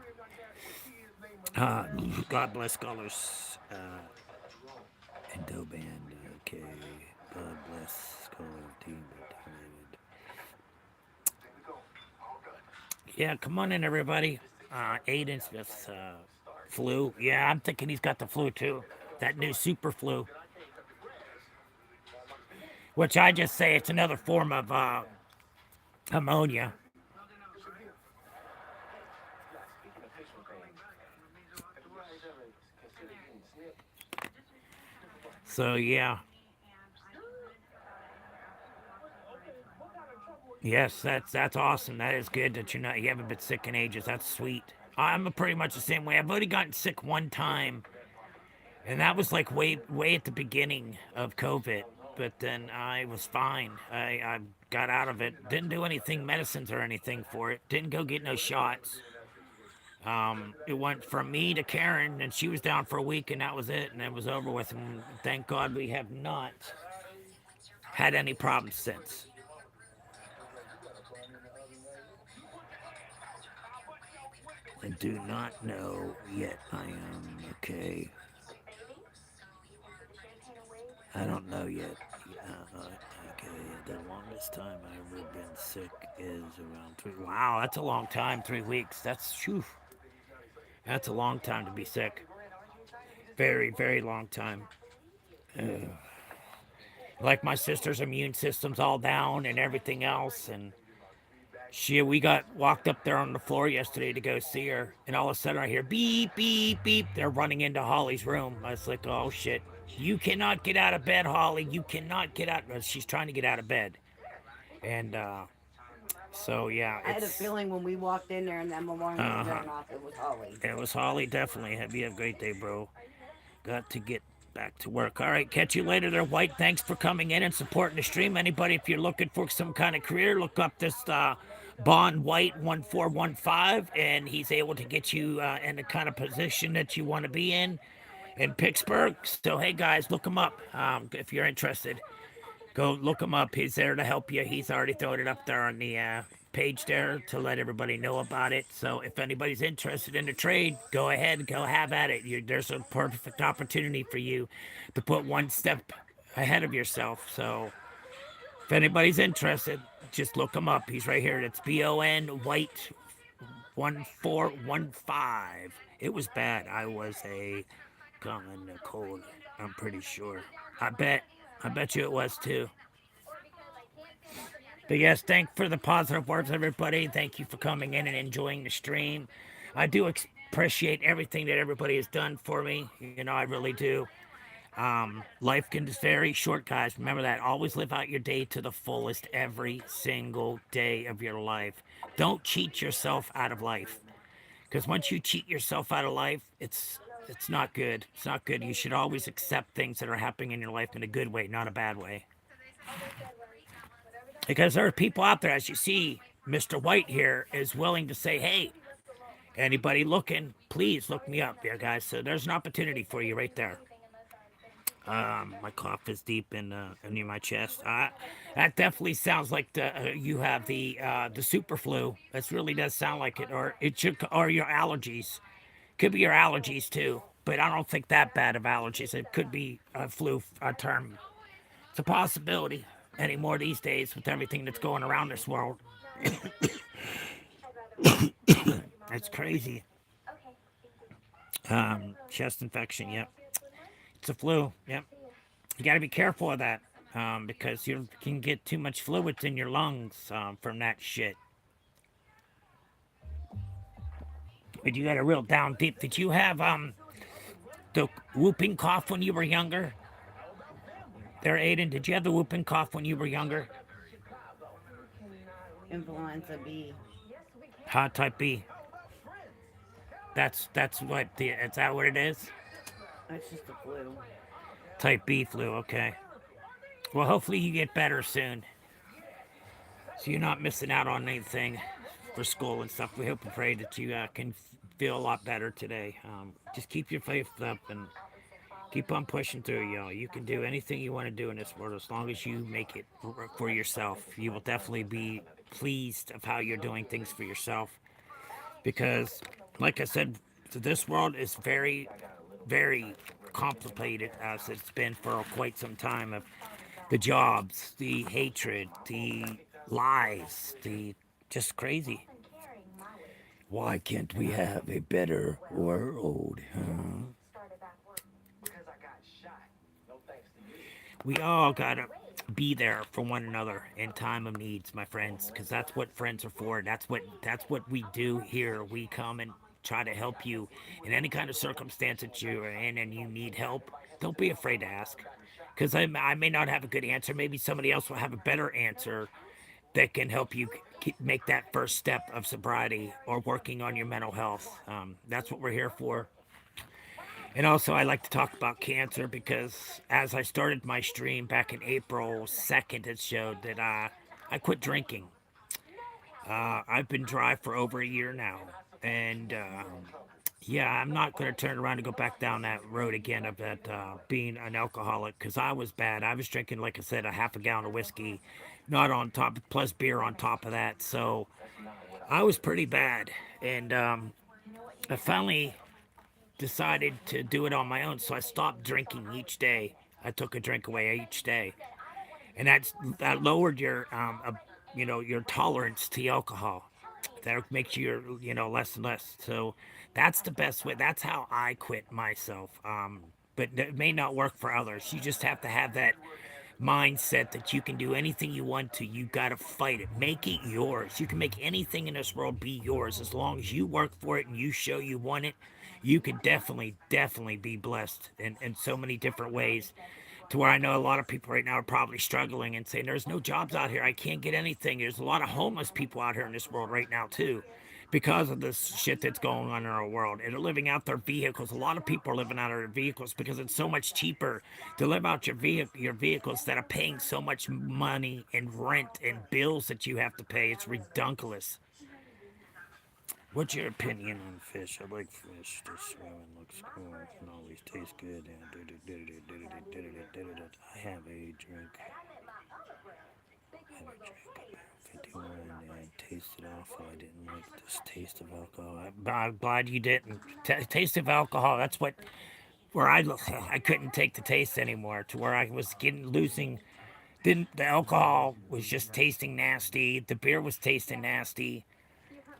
God bless scholars. And Do Band. Okay. God bless scholar team that donated. Yeah, come on in, everybody. Aiden Smith's flu. Yeah, I'm thinking he's got the flu too. That new super flu, which I just say it's another form of ammonia. So yeah, yes, that's awesome. That is good that you haven't been sick in ages. That's sweet. I'm pretty much the same way. I've only gotten sick one time, and that was like way at the beginning of COVID. But then I was fine. I got out of it. Didn't do anything medicines or anything for it. Didn't go get no shots. It went from me to Karen, and she was down for a week, and that was it, and it was over with. And thank God we have not had any problems since. I do not know yet. I am okay. I don't know yet. Okay, the longest time I've ever been sick is around 3. Wow, that's a long time. 3 weeks. That's a long time to be sick. Very, very long time. Ugh. Like my sister's immune system's all down and everything else, and we got walked up there on the floor yesterday to go see her, and all of a sudden I hear beep, beep, beep. They're running into Holly's room. I was like, oh shit. You cannot get out of bed, Holly. You cannot get out. She's trying to get out of bed. And so, yeah, I had a it's. feeling when we walked in there and that alarm was Uh huh. going off, it was Holly. It was Holly, definitely. Have you have a great day, bro. Got to get back to work. All right, catch you later there, White. Thanks for coming in and supporting the stream. Anybody, if you're looking for some kind of career, look up this Bond White 1415, and he's able to get you in the kind of position that you want to be in Pittsburgh. So, hey, guys, look him up if you're interested. Go look him up. He's there to help you. He's already thrown it up there on the page there to let everybody know about it. So if anybody's interested in the trade, go ahead, go have at it. There's a perfect opportunity for you to put one step ahead of yourself. So if anybody's interested, just look him up. He's right here. That's BON White 1415. It was bad. I was a common cold. I'm pretty sure. I bet. I bet you it was too. But yes, thank for the positive words, everybody. Thank you for coming in and enjoying the stream. I do appreciate everything that everybody has done for me. I really do. Life can just very short, guys. Remember that. Always live out your day to the fullest every single day of your life. Don't cheat yourself out of life. Because once you cheat yourself out of life, it's not good. It's not good. You should always accept things that are happening in your life in a good way, not a bad way. Because there are people out there, as you see, Mr. White here is willing to say, hey, anybody looking, please look me up here, guys. So there's an opportunity for you right there. My cough is deep in near my chest. That definitely sounds like you have the super flu. This really does sound like it, or it should, or your allergies. Could be your allergies too, but I don't think that bad of allergies. It could be a flu term. It's a possibility anymore these days with everything that's going around this world. It's crazy. Chest infection. Yep, it's a flu. Yep, you got to be careful of that because you can get too much fluids in your lungs from that shit. But you got a real down deep. Did you have the whooping cough when you were younger? There, Aiden. Did you have the whooping cough when you were younger? Influenza B. Hot type B. That's what the. Is that what it is? That's just the flu. Type B flu. Okay. Well, hopefully you get better soon, so you're not missing out on anything for school and stuff. We hope and pray that you can feel a lot better today. Just keep your faith up and keep on pushing through. You can do anything you want to do in this world as long as you make it for yourself. You will definitely be pleased of how you're doing things for yourself because, like I said, this world is very, very complicated as it's been for quite some time. Of the jobs, the hatred, the lies, the just crazy. Why can't we have a better world? Huh? We all gotta be there for one another in time of needs, my friends, because that's what friends are for. That's what we do here. We come and try to help you in any kind of circumstance that you're in and you need help. Don't be afraid to ask, because I may not have a good answer. Maybe somebody else will have a better answer that can help you make that first step of sobriety or working on your mental health. That's what we're here for. And also, I like to talk about cancer because as I started my stream back in April 2nd, it showed that I quit drinking. I've been dry for over a year now. And yeah, I'm not going to turn around and go back down that road again of that being an alcoholic because I was bad. I was drinking, like I said, a half a gallon of whiskey, not on top, plus beer on top of that. So I was pretty bad. And I finally decided to do it on my own. So I stopped drinking each day. I took a drink away each day, and that lowered your your tolerance to alcohol. That makes you less and less. So that's the best way. That's how I quit myself. But it may not work for others. You just have to have that mindset that you can do anything you want to. You got to fight it. Make it yours. You can make anything in this world be yours as long as you work for it and you show you want it. You can definitely be blessed in so many different ways. To where I know a lot of people right now are probably struggling and saying, there's no jobs out here. I can't get anything. There's a lot of homeless people out here in this world right now, too, because of this shit that's going on in our world. And they're living out their vehicles. A lot of people are living out of their vehicles because it's so much cheaper to live out your vehicles instead of paying so much money in rent and bills that you have to pay. It's redunculous. What's your opinion on fish? I like fish. The swimming looks cool and always tastes good. I have a drink. I have a drink. 51 and tasted awful. I didn't like this taste of alcohol. I'm glad you didn't. Taste of alcohol. That's what where I couldn't take the taste anymore. To where I was getting losing. Didn't the alcohol was just tasting nasty. The beer was tasting nasty.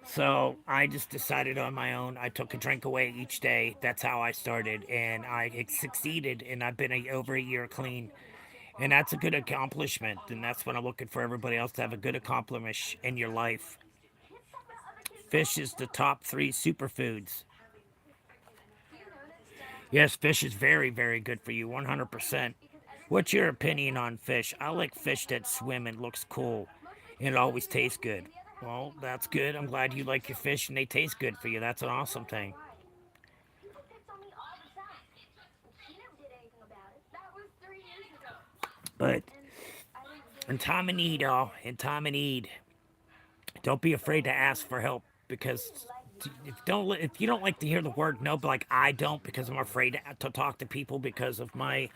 So I just decided on my own. I took a drink away each day. That's how I started, and I succeeded. And I've been over a year clean, and that's a good accomplishment. And that's what I'm looking for everybody else to have a good accomplishment in your life. Fish is the top three superfoods. Yes, fish is very good for you, 100%. What's your opinion on fish? I like fish that swim and looks cool, and it always tastes good. Well, that's good. I'm glad you like your fish and they taste good for you. That's an awesome thing. But in time of need, y'all, in time of need, don't be afraid to ask for help because if you don't like to hear the word no, but like I don't because I'm afraid to talk to people because of my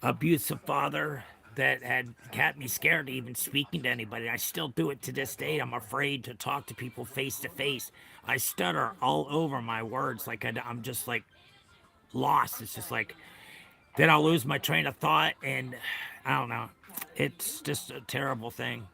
abusive father that had me scared to even speaking to anybody. I still do it to this day. I'm afraid to talk to people face to face. I stutter all over my words. Like I'm just like lost. It's just like then I'll lose my train of thought, and I don't know. It's just a terrible thing.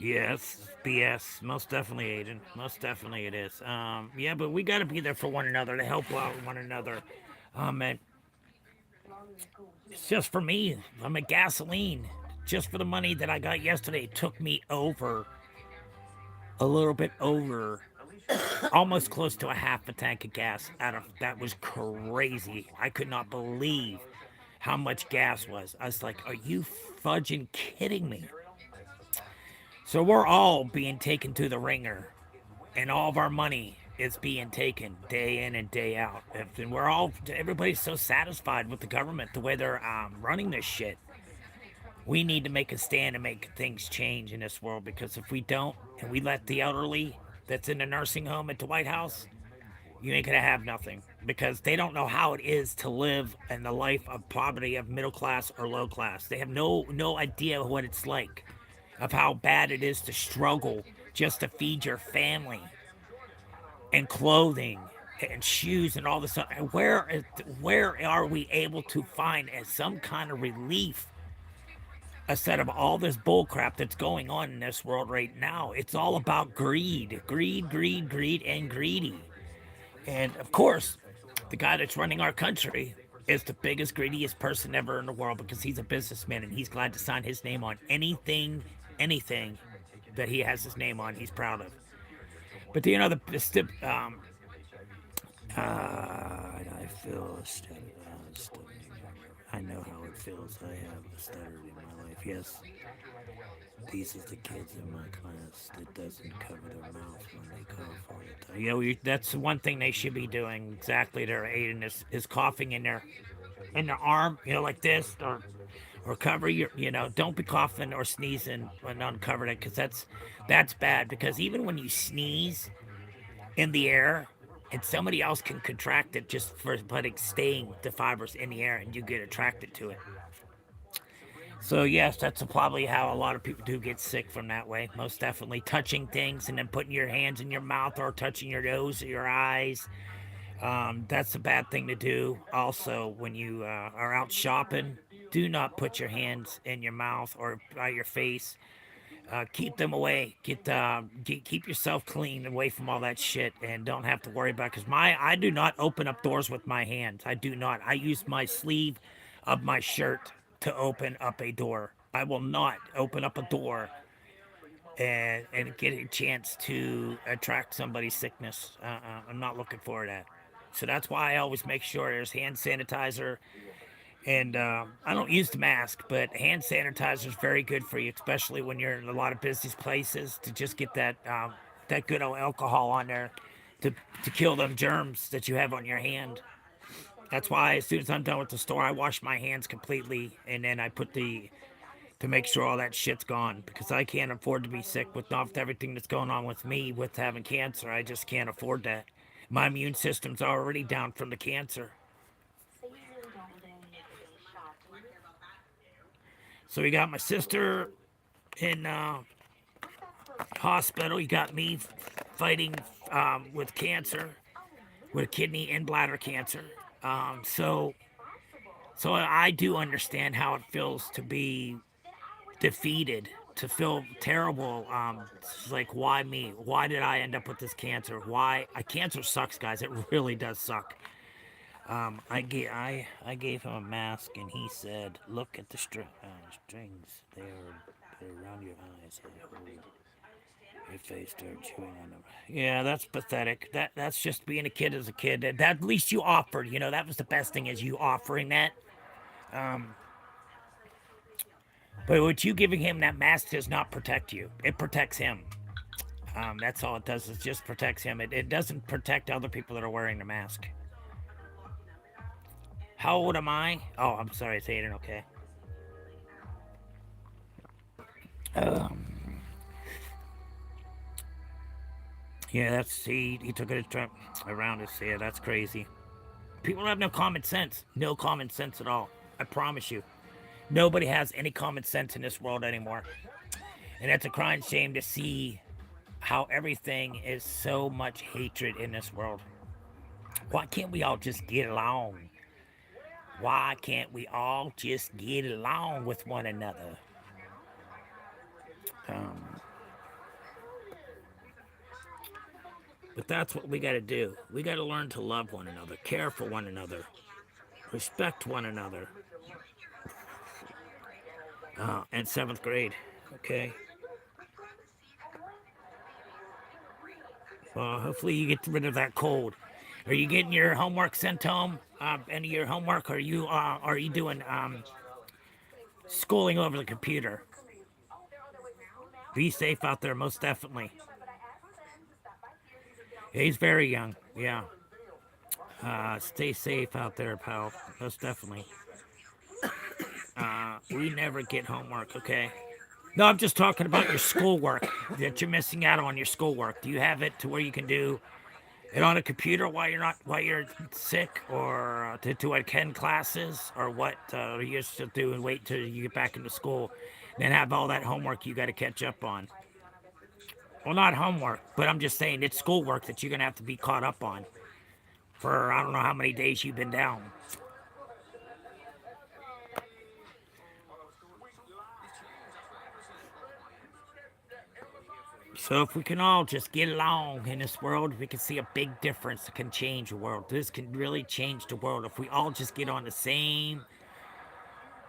Yes, BS. Most definitely, Aiden. Most definitely it is. Yeah, but we got to be there for one another to help out one another. And it's just for me. I'm a gasoline. Just for the money that I got yesterday, it took me over a little bit over, almost close to a half a tank of gas. Out of that was crazy. I could not believe how much gas was. I was like, "Are you fudging kidding me?" So we're all being taken to the ringer, and all of our money is being taken day in and day out. And everybody's so satisfied with the government, the way they're running this shit. We need to make a stand and make things change in this world because if we don't, and we let the elderly that's in the nursing home at the White House, you ain't gonna have nothing because they don't know how it is to live in the life of poverty of middle class or low class. They have no idea what it's like, of how bad it is to struggle just to feed your family and clothing and shoes and all this stuff. Where are we able to find some kind of relief a set of all this bull crap that's going on in this world right now. It's all about greed, greed, greed, greed, and greedy. And of course, the guy that's running our country is the biggest, greediest person ever in the world because he's a businessman and he's glad to sign his name on anything that he has his name on. He's proud of. But you know I feel I know how it feels. I have stuttered in my life. Yes, these are the kids in my class that doesn't cover their mouth when they cough all the time. You know, that's one thing they should be doing. Exactly, they're aiding is coughing in their arm. You know, like this, or cover your. You know, don't be coughing or sneezing when uncovered it, because that's bad. Because even when you sneeze in the air, and somebody else can contract it just for putting staying the fibers in the air, and you get attracted to it. So yes, that's probably how a lot of people do get sick from that way. Most definitely, touching things and then putting your hands in your mouth or touching your nose or your eyes. That's a bad thing to do. Also, when you are out shopping, do not put your hands in your mouth or by your face. Keep them away. Keep yourself clean, away from all that shit, and don't have to worry about it. Cause I do not open up doors with my hands. I do not. I use my sleeve of my shirt to open up a door. I will not open up a door and get a chance to attract somebody's sickness. I'm not looking for that. So that's why I always make sure there's hand sanitizer, and I don't use the mask, but hand sanitizer is very good for you, especially when you're in a lot of busy places. To just get that good old alcohol on there to to kill them germs that you have on your hand. That's why as soon as I'm done with the store, I wash my hands completely, and then I put the to make sure all that shit's gone, because I can't afford to be sick with everything that's going on with me with having cancer. I just can't afford that. My immune system's already down from the cancer. So we got my sister in hospital. You got me fighting with cancer, with kidney and bladder cancer. Um, so, so I do understand how it feels to be defeated, to feel terrible. It's like, why me? Why did I end up with this cancer? Why? Cancer sucks, guys. It really does suck. I gave him a mask, and he said, "Look at the strings. They're around your eyes. I hold your face, start chewing on them." Yeah, that's pathetic. That's just being a kid as a kid. That at least you offered. You know, that was the best thing, is you offering that. Um, but what you giving him that mask does not protect you. It protects him. That's all it does. It just protects him. It doesn't protect other people that are wearing the mask. How old am I? Oh, I'm sorry, it's Aiden. Okay. Um, yeah, he took it a trip around us. Yeah, that's crazy. People have no common sense. No common sense at all. I promise you. Nobody has any common sense in this world anymore. And that's a crying shame to see how everything is so much hatred in this world. Why can't we all just get along? Why can't we all just get along with one another? Um, but that's what we got to do. We got to learn to love one another, care for one another, respect one another. And seventh grade, okay? Well, hopefully you get rid of that cold. Are you getting your homework sent home? Any of your homework? Are you doing schooling over the computer? Be safe out there, most definitely. He's very young. Yeah. Stay safe out there, pal. Most definitely. We never get homework, okay? No, I'm just talking about your schoolwork that you're missing out on your schoolwork. Do you have it to where you can do it on a computer while you're sick, or to attend classes, or what? You used to do and wait till you get back into school, then have all that homework you got to catch up on. Well, not homework, but I'm just saying it's schoolwork that you're gonna have to be caught up on for I don't know how many days you've been down. So if we can all just get along in this world, we can see a big difference that can change the world. This can really change the world if we all just get on the same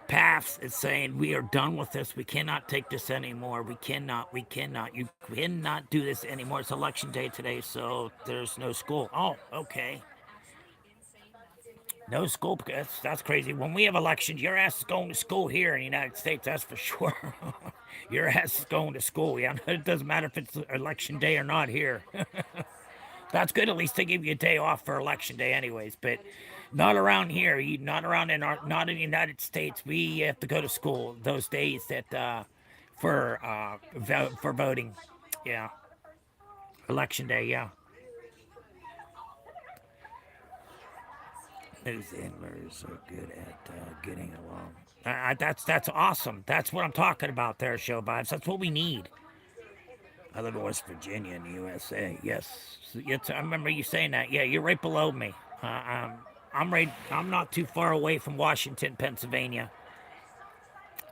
paths as saying we are done with this. We cannot take this anymore. We cannot. You cannot do this anymore. It's election day today, so there's no school. Oh, okay. No school. That's crazy. When we have elections, your ass is going to school here in the United States. That's for sure. Your ass is going to school. Yeah, it doesn't matter if it's election day or not here. That's good. At least they give you a day off for election day, anyways. But not around here. Not around not in the United States. We have to go to school those days that for voting. Yeah, election day. Yeah. New Zealanders are good at getting along. That's awesome. That's what I'm talking about there, show vibes. That's what we need. I live in West Virginia in the USA. Yes, I remember you saying that. Yeah, you're right below me. I'm right. I'm not too far away from Washington, Pennsylvania.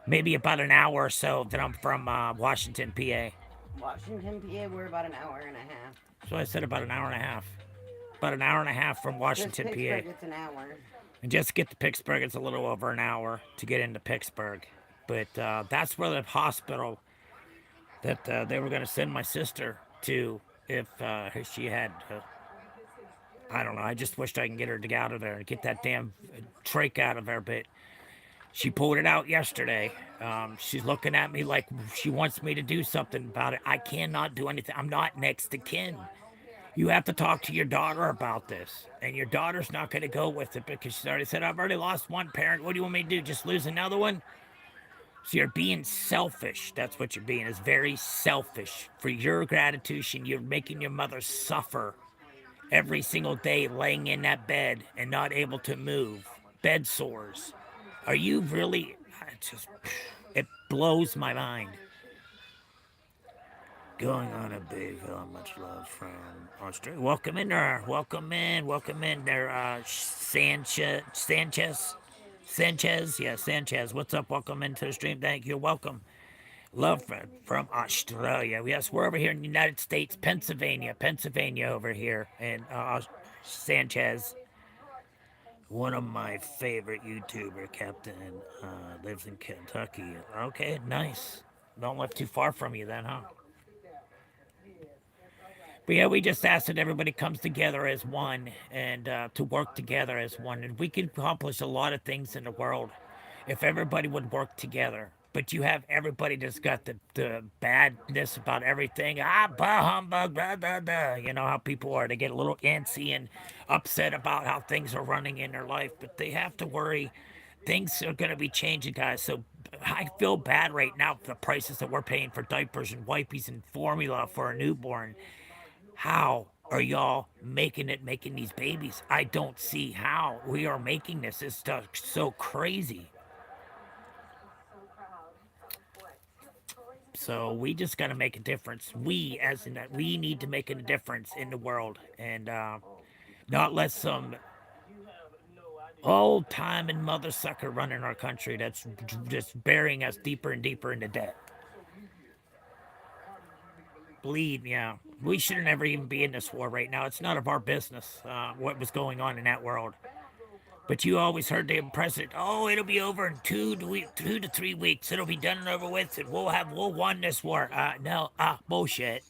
Maybe about an hour or so that I'm from Washington, PA. Washington, PA, we're about an hour and a half. So I said about an hour and a half. About an hour and a half from Just Washington, PA. Pittsburgh, it's an hour. And just to get to Pittsburgh, it's a little over an hour to get into Pittsburgh. But that's where the hospital that they were going to send my sister to if she had. I don't know. I just wished I can get her to get out of there and get that damn trach out of there. But she pulled it out yesterday. She's looking at me like she wants me to do something about it. I cannot do anything. I'm not next to kin. You have to talk to your daughter about this. And your daughter's not going to go with it because she's already said, I've already lost one parent. What do you want me to do? Just lose another one? So you're being selfish. That's what you're being. It's very selfish. For your gratification, you're making your mother suffer every single day laying in that bed and not able to move. Bed sores. Are you really? It blows my mind. Going on a big much love from Australia. Welcome in there. Welcome in there. Sanchez. Yeah, Sanchez. What's up? Welcome into the stream. Thank you. Welcome. Love from Australia. Yes, we're over here in the United States, Pennsylvania over here. And Sanchez, one of my favorite YouTuber, Captain, lives in Kentucky. Okay, nice. Don't live too far from you then, huh? But yeah, we just ask that everybody comes together as one and to work together as one. And we can accomplish a lot of things in the world if everybody would work together. But you have everybody that's got the badness about everything. Bah humbug, blah, blah, blah. You know how people are. They get a little antsy and upset about how things are running in their life. But they have to worry. Things are going to be changing, guys. So I feel bad right now for the prices that we're paying for diapers and wipes and formula for a newborn. How are y'all making these babies? I don't see how we are making this. It's so crazy. So we just got to make a difference. We, as in that, we need to make a difference in the world and not let some old time and mother sucker run in our country that's just burying us deeper and deeper into debt. Bleed, yeah. We shouldn't ever even be in this war right now. It's none of our business what was going on in that world. But you always heard the president, oh, it'll be over in 2 to 3 weeks. It'll be done and over with, and we'll won this war. No, bullshit.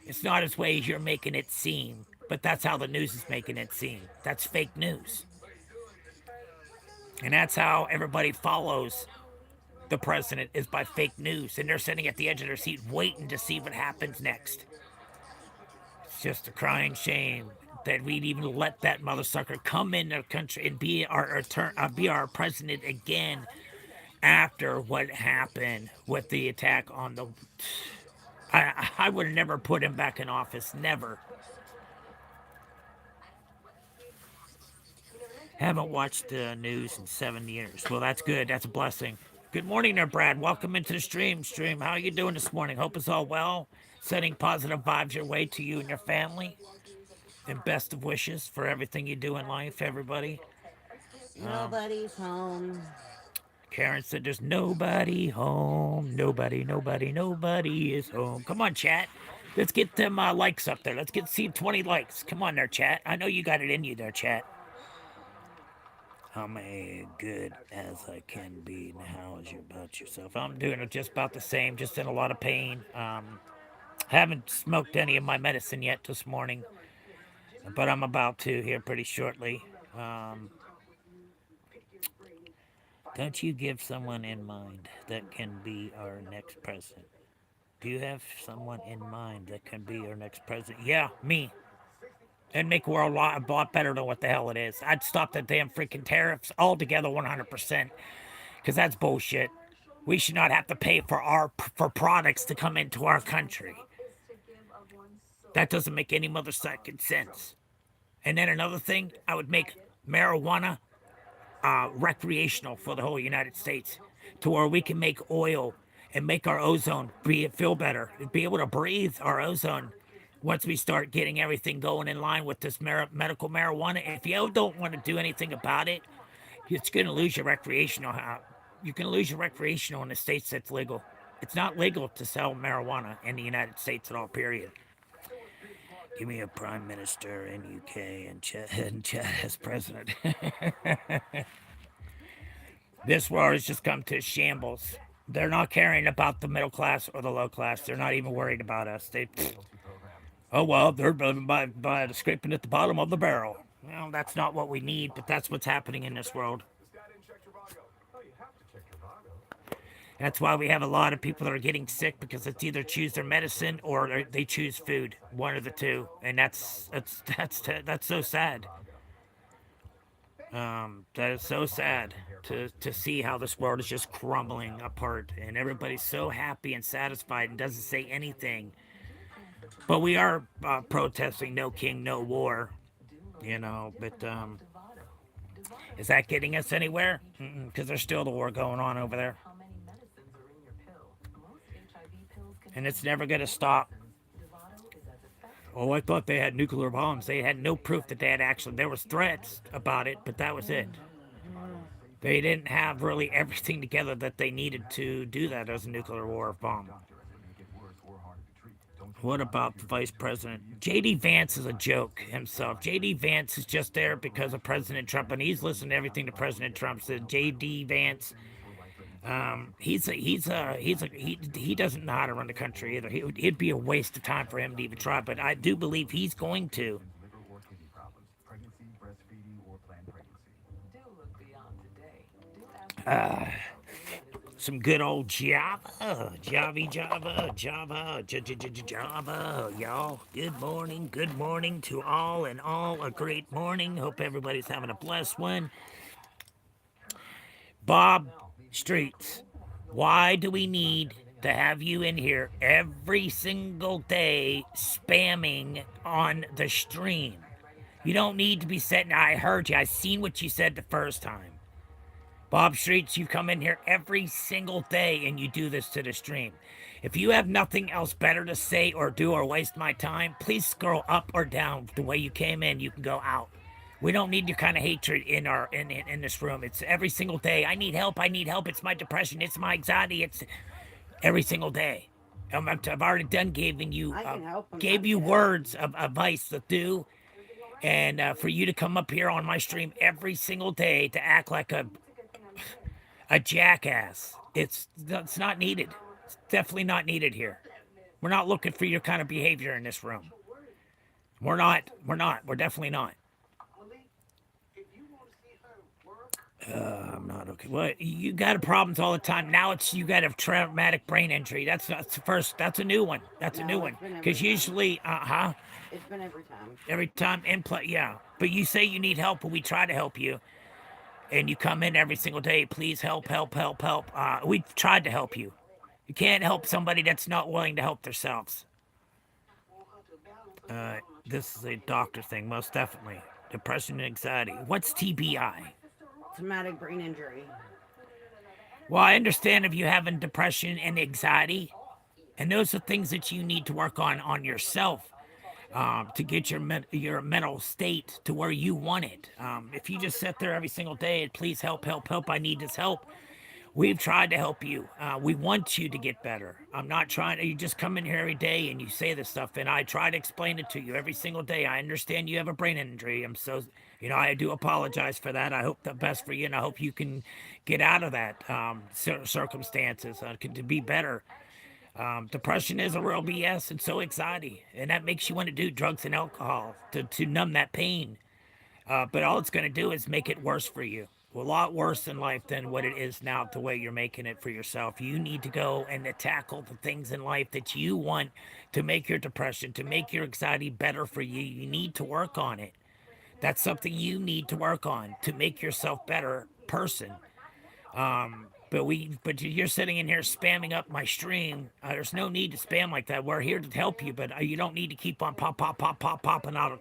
It's not as way as you're making it seem. But that's how the news is making it seem. That's fake news. And that's how everybody follows the president is by fake news. And they're sitting at the edge of their seat waiting to see what happens next. It's just a crying shame that we'd even let that mother sucker come in our country and be our president again after what happened with the attack on the. I would have never put him back in office. Never. Haven't watched the news in 7 years. Well, that's good. That's a blessing. Good morning there, Brad. Welcome into the stream. How are you doing this morning? Hope it's all well. Sending positive vibes your way to you and your family. And best of wishes for everything you do in life, everybody. Nobody's home. Karen said there's nobody home. Nobody is home. Come on, chat. Let's get them likes up there. Let's get see 20 likes. Come on there, chat. I know you got it in you there, chat. I'm as good as I can be. Now, how is you about yourself? I'm doing it just about the same, just in a lot of pain. Haven't smoked any of my medicine yet this morning, but I'm about to here pretty shortly. Um, don't you give someone in mind that can be our next president? Do you have someone in mind that can be our next president? Yeah, me. And make the world a lot better than what the hell it is. I'd stop the damn freaking tariffs altogether 100%, because that's bullshit. We should not have to pay for products to come into our country. That doesn't make any mother second sense. And then another thing, I would make marijuana recreational for the whole United States, to where we can make oil and make our ozone feel better, be able to breathe our ozone once we start getting everything going in line with this medical marijuana. If you don't want to do anything about it, it's going to lose your recreational. You can lose your recreational in the states that's legal. It's not legal to sell marijuana in the United States at all, period. Give me a prime minister in UK and Chad as president. This world has just come to shambles. They're not caring about the middle class or the low class. They're not even worried about us. Oh well, they're by scraping at the bottom of the barrel. Well, that's not what we need, but that's what's happening in this world. That's why we have a lot of people that are getting sick, because it's either choose their medicine or they choose food, one of the two, and that's so sad. That is so sad to see how this world is just crumbling apart, and everybody's so happy and satisfied and doesn't say anything. But we are protesting no king, no war, But is that getting us anywhere? Because there's still the war going on over there, and it's never going to stop. Oh, I thought they had nuclear bombs. They had no proof that they had actually. There was threats about it, but that was it. They didn't have really everything together that they needed to do that as a nuclear war bomb. What about the vice president? J.D. Vance is a joke himself. J.D. Vance is just there because of President Trump, and he's listening to everything that President Trump said. J.D. Vance, he doesn't know how to run the country either. It'd be a waste of time for him to even try, but I do believe he's going to. Some good old Java, y'all. Good morning to all, and all a great morning. Hope everybody's having a blessed one. Bob Streets, why do we need to have you in here every single day spamming on the stream? You don't need to be sitting. I heard you. I seen what you said the first time. Bob Streets, you come in here every single day and you do this to the stream. If you have nothing else better to say or do or waste my time, please scroll up or down. The way you came in, you can go out. We don't need your kind of hatred in this room. It's every single day. I need help. It's my depression. It's my anxiety. It's every single day. I've already done gave you words of advice to do, and for you to come up here on my stream every single day to act like a jackass. It's not needed. It's definitely not needed here. We're not looking for your kind of behavior in this room. We're not. We're definitely not. I'm not okay. Well, you got problems all the time. Now you got a traumatic brain injury. That's the first. That's a new one. That's a new one. Because usually, It's been every time. Every time input, yeah. But you say you need help, and we try to help you. And you come in every single day, please help. We've tried to help you. You can't help somebody that's not willing to help themselves. This is a doctor thing, most definitely. Depression and anxiety. What's TBI? Traumatic brain injury. Well, I understand if you having depression and anxiety, and those are things that you need to work on yourself. To get your mental state to where you want it. If you just sit there every single day and please help, I need this help. We've tried to help you. We want you to get better. I'm not trying to, you just come in here every day and you say this stuff, and I try to explain it to you every single day. I understand you have a brain injury. I'm so, I do apologize for that. I hope the best for you, and I hope you can get out of that circumstances to be better. Depression is a real BS, and so anxiety, and that makes you want to do drugs and alcohol to numb that pain. But all it's going to do is make it worse for you. A lot worse in life than what it is now, the way you're making it for yourself. You need to go and to tackle the things in life that you want to make your depression, to make your anxiety better for you. You need to work on it. That's something you need to work on to make yourself better person. But you're sitting in here spamming up my stream. There's no need to spam like that. We're here to help you, but you don't need to keep on popping out of.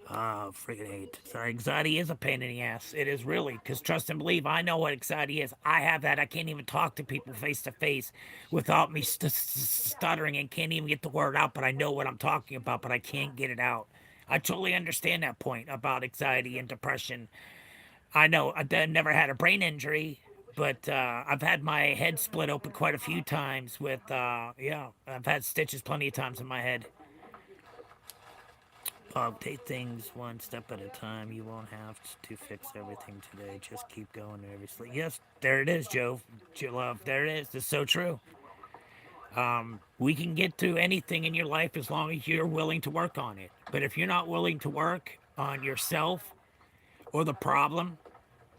Freaking hate. Sorry, anxiety is a pain in the ass. It is really, because trust and believe, I know what anxiety is. I have that. I can't even talk to people face to face without me stuttering and can't even get the word out, but I know what I'm talking about, but I can't get it out. I totally understand that point about anxiety and depression. I know I never had a brain injury, but I've had my head split open quite a few times with, yeah, I've had stitches plenty of times in my head. Take things one step at a time. You won't have to fix everything today. Just keep going every sleep. Yes, there it is, Joe. Love, there it is. It's so true. We can get through anything in your life as long as you're willing to work on it. But if you're not willing to work on yourself or the problem,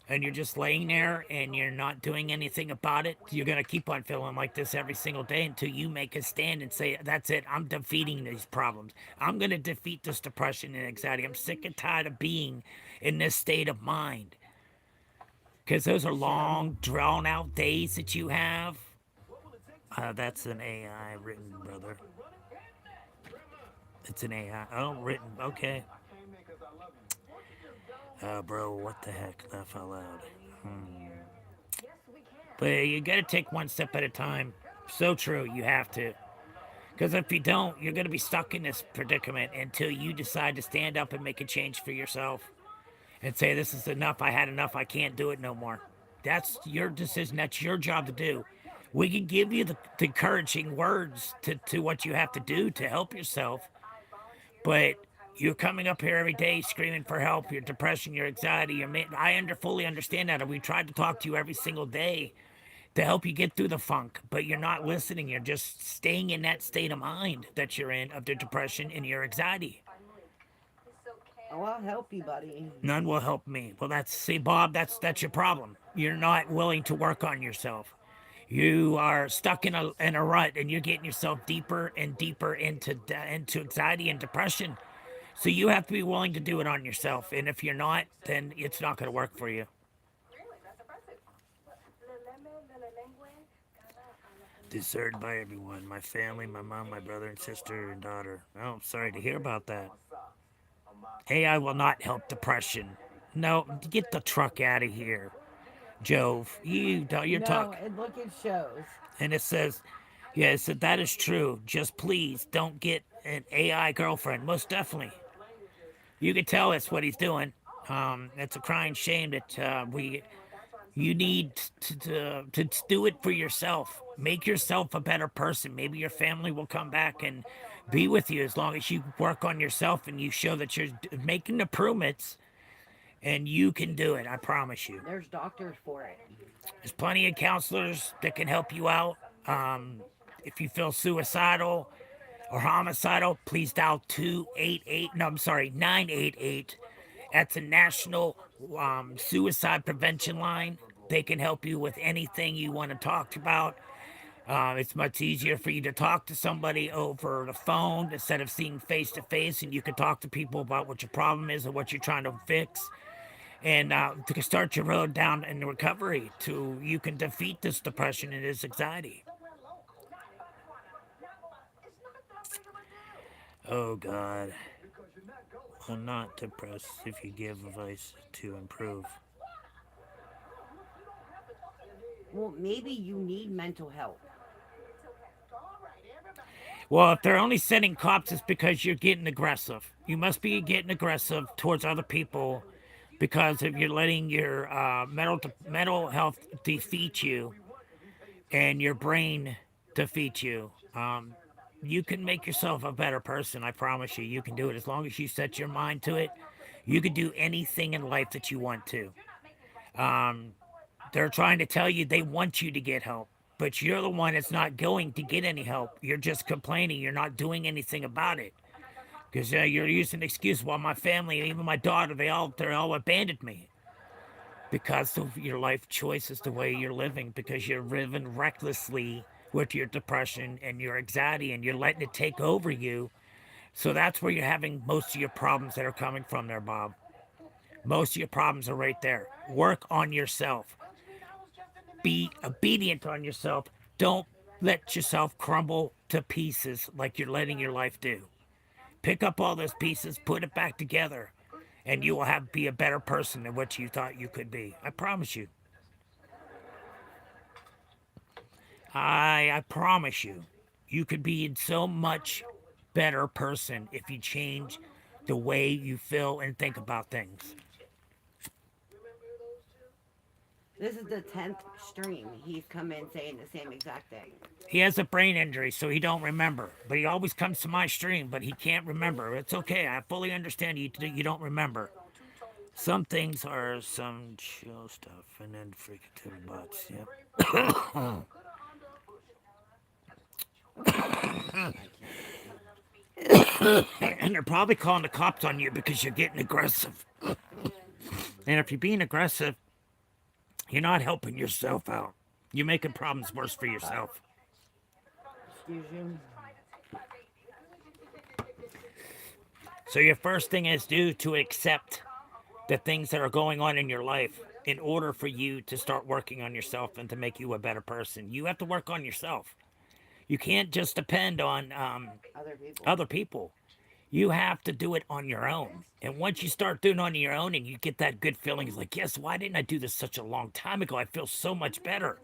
and you're just laying there and you're not doing anything about it, you're going to keep on feeling like this every single day until you make a stand and say, that's it, I'm defeating these problems. I'm going to defeat this depression and anxiety. I'm sick and tired of being in this state of mind. Because those are So, long, drawn out days that you have. That's an AI written, brother. It's an AI. Oh, written. Okay. Bro, what the heck? Laugh out loud. Hmm. But you gotta take one step at a time. So true, you have to. Because if you don't, you're gonna be stuck in this predicament until you decide to stand up and make a change for yourself and say, this is enough, I had enough, I can't do it no more. That's your decision, that's your job to do. We can give you the encouraging words to what you have to do to help yourself, but you're coming up here every day screaming for help, your depression, your anxiety, fully understand that. And we tried to talk to you every single day to help you get through the funk, but you're not listening. You're just staying in that state of mind that you're in of the depression and your anxiety. oh, I'll help you, buddy. None will help me. Well, see, Bob, that's your problem. You're not willing to work on yourself. You are stuck in a rut, and you're getting yourself deeper and deeper into anxiety and depression. So you have to be willing to do it on yourself. And if you're not, then it's not going to work for you. Deserted by everyone, my family, my mom, my brother and sister and daughter. Oh, I'm sorry to hear about that. AI will not help depression. No, get the truck out of here, Jove. You're No, talking. and look, it shows. And it says, yeah, it said that is true. Just please don't get an AI girlfriend. Most definitely. You can tell it's what he's doing. It's a crying shame that you need to do it for yourself. Make yourself a better person. Maybe your family will come back and be with you as long as you work on yourself and you show that you're making improvements and you can do it. I promise you. There's doctors for it. There's plenty of counselors that can help you out. If you feel suicidal or homicidal, please dial 288. No, I'm sorry, 988. That's a national suicide prevention line. They can help you with anything you want to talk about. It's much easier for you to talk to somebody over the phone instead of seeing face to face, and you can talk to people about what your problem is or what you're trying to fix, and to start your road down in recovery to you can defeat this depression and this anxiety. Oh God, I'm not depressed if you give advice to improve. Well, maybe you need mental help. Well, if they're only sending cops, it's because you're getting aggressive. You must be getting aggressive towards other people Because if you're letting your mental health defeat you and your brain defeat you, you can make yourself a better person. I promise you. You can do it as long as you set your mind to it. You can do anything in life that you want to. Um, they're trying to tell you they want you to get help, but you're the one that's not going to get any help. You're just complaining. You're not doing anything about it because you're using an excuse. Well, my family, even my daughter, they all abandoned me because of your life choices, the way you're living, because you're living recklessly with your depression and your anxiety, and you're letting it take over you. So that's where you're having most of your problems that are coming from there, Bob. Most of your problems are right there. Work on yourself. Be obedient on yourself. Don't let yourself crumble to pieces like you're letting your life do. Pick up all those pieces, put it back together, and you will have be a better person than what you thought you could be. I promise you. I promise you. You could be in so much better person if you change the way you feel and think about things. This is the 10th stream. He's come in saying the same exact thing. He has a brain injury, so he don't remember. But he always comes to my stream, but he can't remember. It's okay. I fully understand you don't remember. Some things are some chill stuff, and then freaking bots. Yep. I can't stand. And they're probably calling the cops on you because you're getting aggressive. And if you're being aggressive, you're not helping yourself out. You're making problems worse for yourself. Excuse you. So your first thing is to accept the things that are going on in your life in order for you to start working on yourself and to make you a better person. You have to work on yourself. You can't just depend on Other people. other people. You have to do it on your own. And once you start doing it on your own and you get that good feeling, it's like, yes, why didn't I do this such a long time ago? I feel so much better.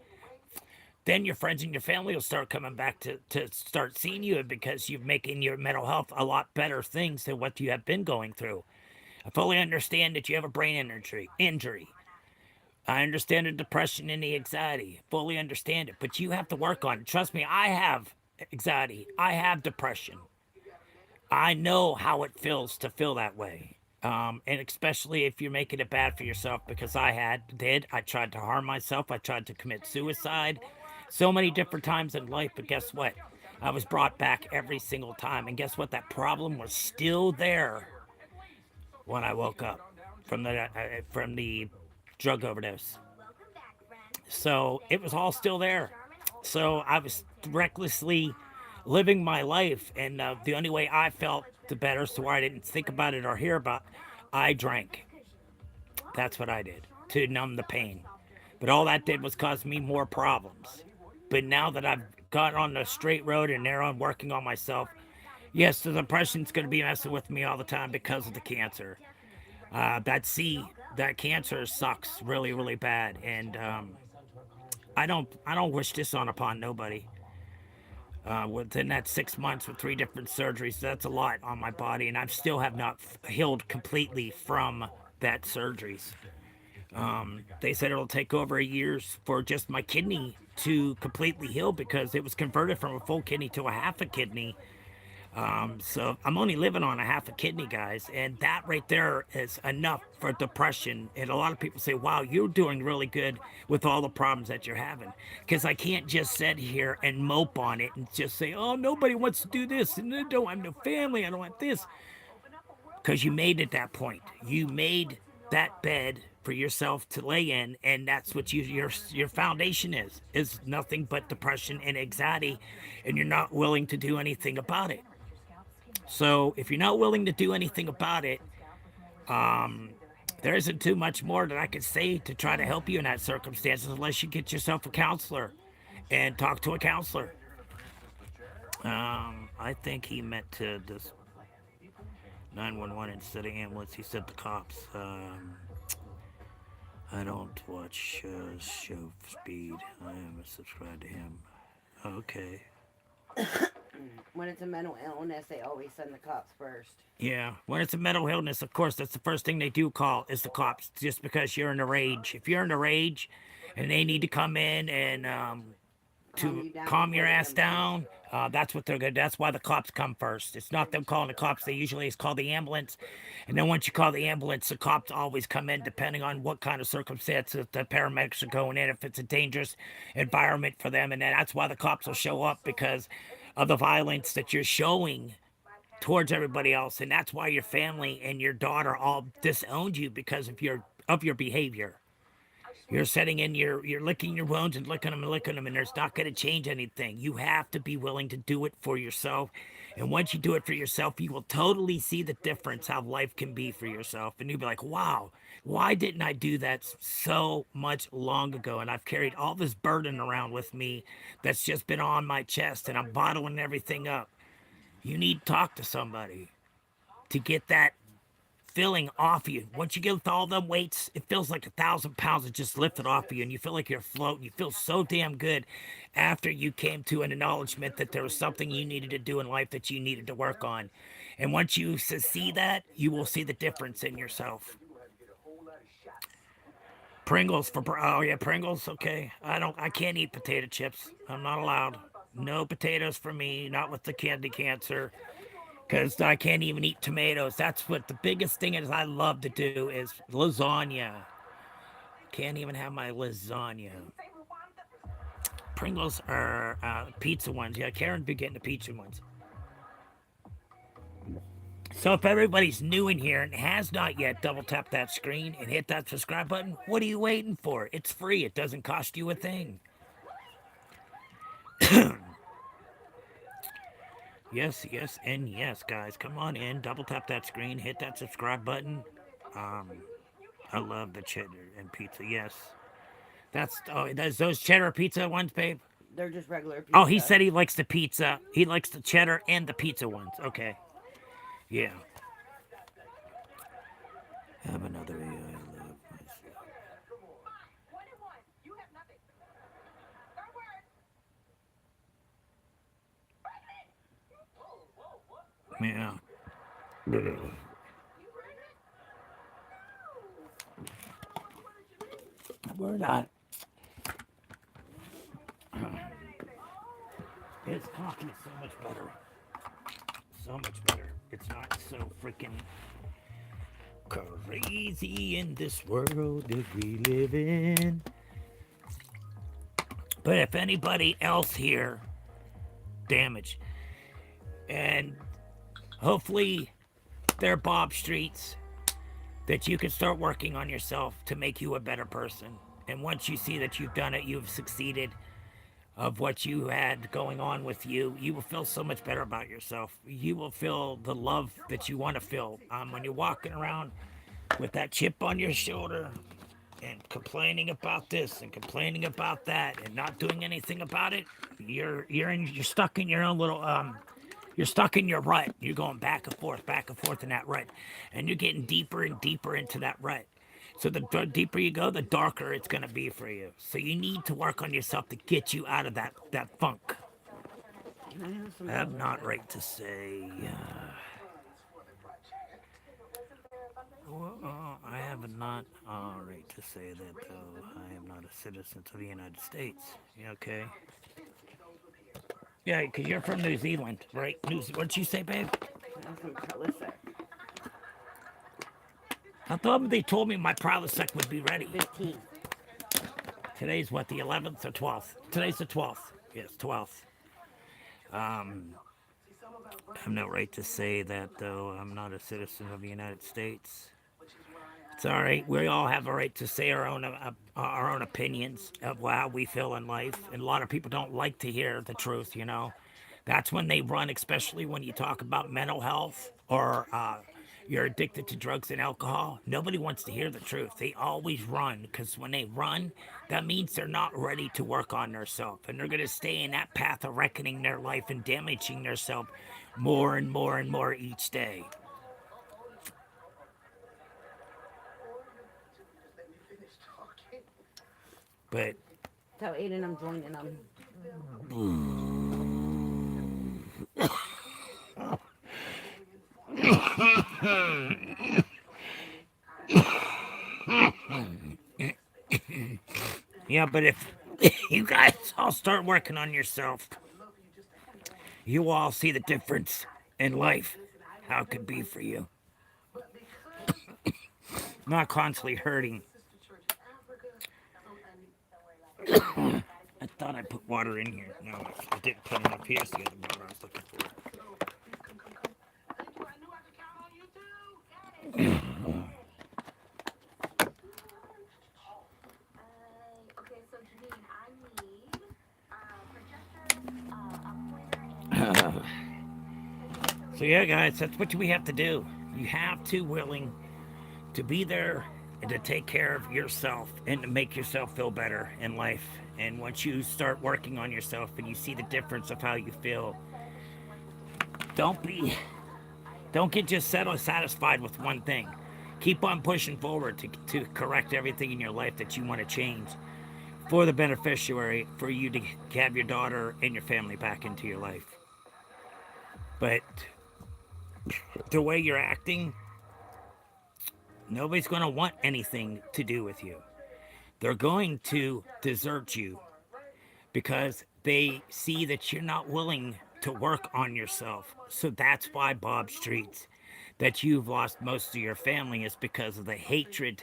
Then your friends and your family will start coming back to start seeing you because you're making your mental health a lot better things than what you have been going through. I fully understand that you have a brain injury. I understand the depression and the anxiety. Fully understand it. But you have to work on it. Trust me, I have anxiety. I have depression. I know how it feels to feel that way. And especially if you're making it bad for yourself, because did. I tried to harm myself. I tried to commit suicide so many different times in life. But guess what? I was brought back every single time. And guess what? That problem was still there when I woke up from the drug overdose. So it was all still there. So I was recklessly living my life, and the only way I felt the better, so I didn't think about it or hear about, I drank. That's what I did to numb the pain. But all that did was cause me more problems. But now that I've got on the straight road and there I'm working on myself, yes, the depression's going to be messing with me all the time because of the cancer. That cancer sucks really, really bad, and I don't wish this on upon nobody. Within that 6 months with three different surgeries, that's a lot on my body, and I still have not healed completely from that surgeries. They said it'll take over a year for just my kidney to completely heal because it was converted from a full kidney to a half a kidney. So I'm only living on a half a kidney, guys, and that right there is enough for depression. And a lot of people say, "Wow, you're doing really good with all the problems that you're having," because I can't just sit here and mope on it and just say, "Oh, nobody wants to do this, and I don't have no family, I don't want this," because you made it that point. You made that bed for yourself to lay in, and that's what your foundation is nothing but depression and anxiety, and you're not willing to do anything about it. So if you're not willing to do anything about it, there isn't too much more that I could say to try to help you in that circumstances unless you get yourself a counselor and talk to a counselor. I think he meant to this 911 instead of ambulance. He said the cops. I don't watch show speed. I am subscribed to him. Okay. when it's a mental illness, they always send the cops first. Yeah, when it's a mental illness, of course, that's the first thing they do call is the cops, just because you're in a rage. If you're in a rage, and they need to come in and Calm to you down calm before your the ass ambulance. down, that's what they're good. That's why the cops come first. It's not them calling the cops. They usually is call the ambulance, and then once you call the ambulance, the cops always come in, depending on what kind of circumstances the paramedics are going in. If it's a dangerous environment for them, and then that's why the cops will show up because of the violence that you're showing towards everybody else, and that's why your family and your daughter all disowned you because of your behavior. You're sitting in you're licking your wounds and licking them, and there's not going to change anything. You have to be willing to do it for yourself. And once you do it for yourself, you will totally see the difference how life can be for yourself. And you'll be like, wow, why didn't I do that so much long ago? And I've carried all this burden around with me that's just been on my chest, and I'm bottling everything up. You need to talk to somebody to get that feeling off you. Once you get with all them weights, it feels like 1,000 pounds are just lifted off of you, and you feel like you're floating. You feel so damn good after you came to an acknowledgement that there was something you needed to do in life that you needed to work on. And once you see that, you will see the difference in yourself. Pringles for oh yeah, Pringles. Okay, I can't eat potato chips. I'm not allowed. No potatoes for me. Not with the candy cancer. Because I can't even eat tomatoes. That's what the biggest thing is I love to do is lasagna. Can't even have my lasagna. Pringles are pizza ones. Yeah, Karen be getting the pizza ones. So if everybody's new in here and has not yet, double tap that screen and hit that subscribe button. What are you waiting for? It's free. It doesn't cost you a thing. Yes, yes, and yes, guys. Come on in. Double tap that screen. Hit that subscribe button. Um, I love the cheddar and pizza. Yes. That's those cheddar pizza ones, babe. They're just regular Oh, he pizza. said he likes the pizza. He likes the cheddar and the pizza ones. Okay. Yeah. Have another AI. I love myself. Yeah. We're not. His coffee is so much better. So much better. It's not so freaking crazy in this world that we live in. But if anybody else here damaged, and hopefully they're Bob Streets, that you can start working on yourself to make you a better person. And once you see that you've done it, you've succeeded of what you had going on with you, you will feel so much better about yourself. You will feel the love that you want to feel. When you're walking around with that chip on your shoulder and complaining about this and complaining about that and not doing anything about it, you're stuck in your own little you're stuck in your rut. You're going back and forth in that rut, and you're getting deeper and deeper into that rut. So the deeper you go, the darker it's gonna be for you. So you need to work on yourself to get you out of that funk. Can I have some I have brother not stick? right to say. I have not right to say that though. I am not a citizen of the United States. Yeah, okay. Yeah, because you're from New Zealand, right? What'd you say, babe? Can I have some Prilosec? I thought they told me my Prilosec would be ready. 15. Today's what, the 11th or 12th? Today's the 12th. Yes, 12th. I have no right to say that, though. I'm not a citizen of the United States. It's all right. We all have a right to say our own opinions of how we feel in life. And a lot of people don't like to hear the truth, you know. That's when they run, especially when you talk about mental health or you're addicted to drugs and alcohol. Nobody wants to hear the truth. They always run because when they run, that means they're not ready to work on themselves. And they're going to stay in that path of reckoning their life and damaging themselves more and more and more each day. But Tell Aiden I'm joining them. Yeah, but if you guys all start working on yourself, you all see the difference in life, how it could be for you. Not constantly hurting. I thought I put water in here. No, I didn't put enough. Here's the other water I was looking for. So yeah, guys, that's what we have to do. You have to willing to be there and to take care of yourself and to make yourself feel better in life. And once you start working on yourself and you see the difference of how you feel, don't be don't get just settled satisfied with one thing. Keep on pushing forward to correct everything in your life that you want to change for the beneficiary, for you to have your daughter and your family back into your life. But the way you're acting, nobody's going to want anything to do with you. They're going to desert you because they see that you're not willing to work on yourself. So that's why Bob Streets, that you've lost most of your family is because of the hatred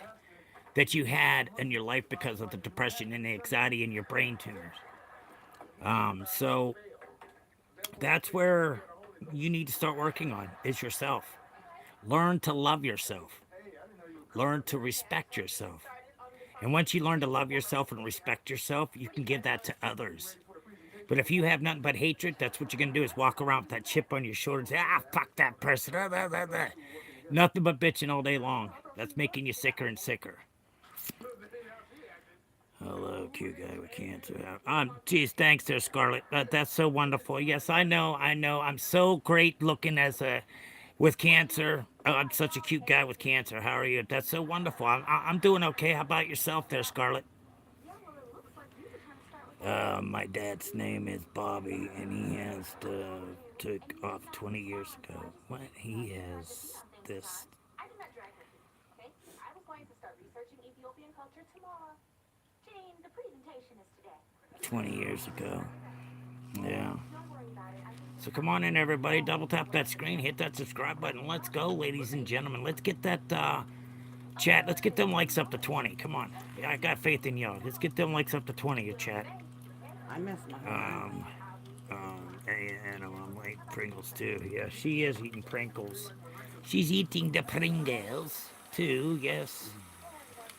that you had in your life because of the depression and the anxiety in your brain tumors. So that's where you need to start working on is yourself. Learn to love yourself. Learn to respect yourself. And once you learn to love yourself and respect yourself, you can give that to others. But if you have nothing but hatred, that's what you're gonna do is walk around with that chip on your shoulder and say, fuck that person. Nothing but bitching all day long. That's making you sicker and sicker. Hello, cute guy with cancer. Geez, thanks there, Scarlett. That's so wonderful. Yes, I know, I know. I'm so great looking as a with cancer. Oh, I'm such a cute guy with cancer. How are you? That's so wonderful. I'm doing okay. How about yourself there, Scarlett? My dad's name is Bobby, and he has took off 20 years ago. What? He has this 20 years ago. Yeah. So come on in, everybody. Double tap that screen, hit that subscribe button. Let's go, ladies and gentlemen. Let's get that chat. Let's get them likes up to 20. Come on. I got faith in y'all. Let's get them likes up to 20, your chat. I miss my Um, and I'm like Pringles too. Yeah, she is eating Pringles. She's eating the Pringles too. Yes.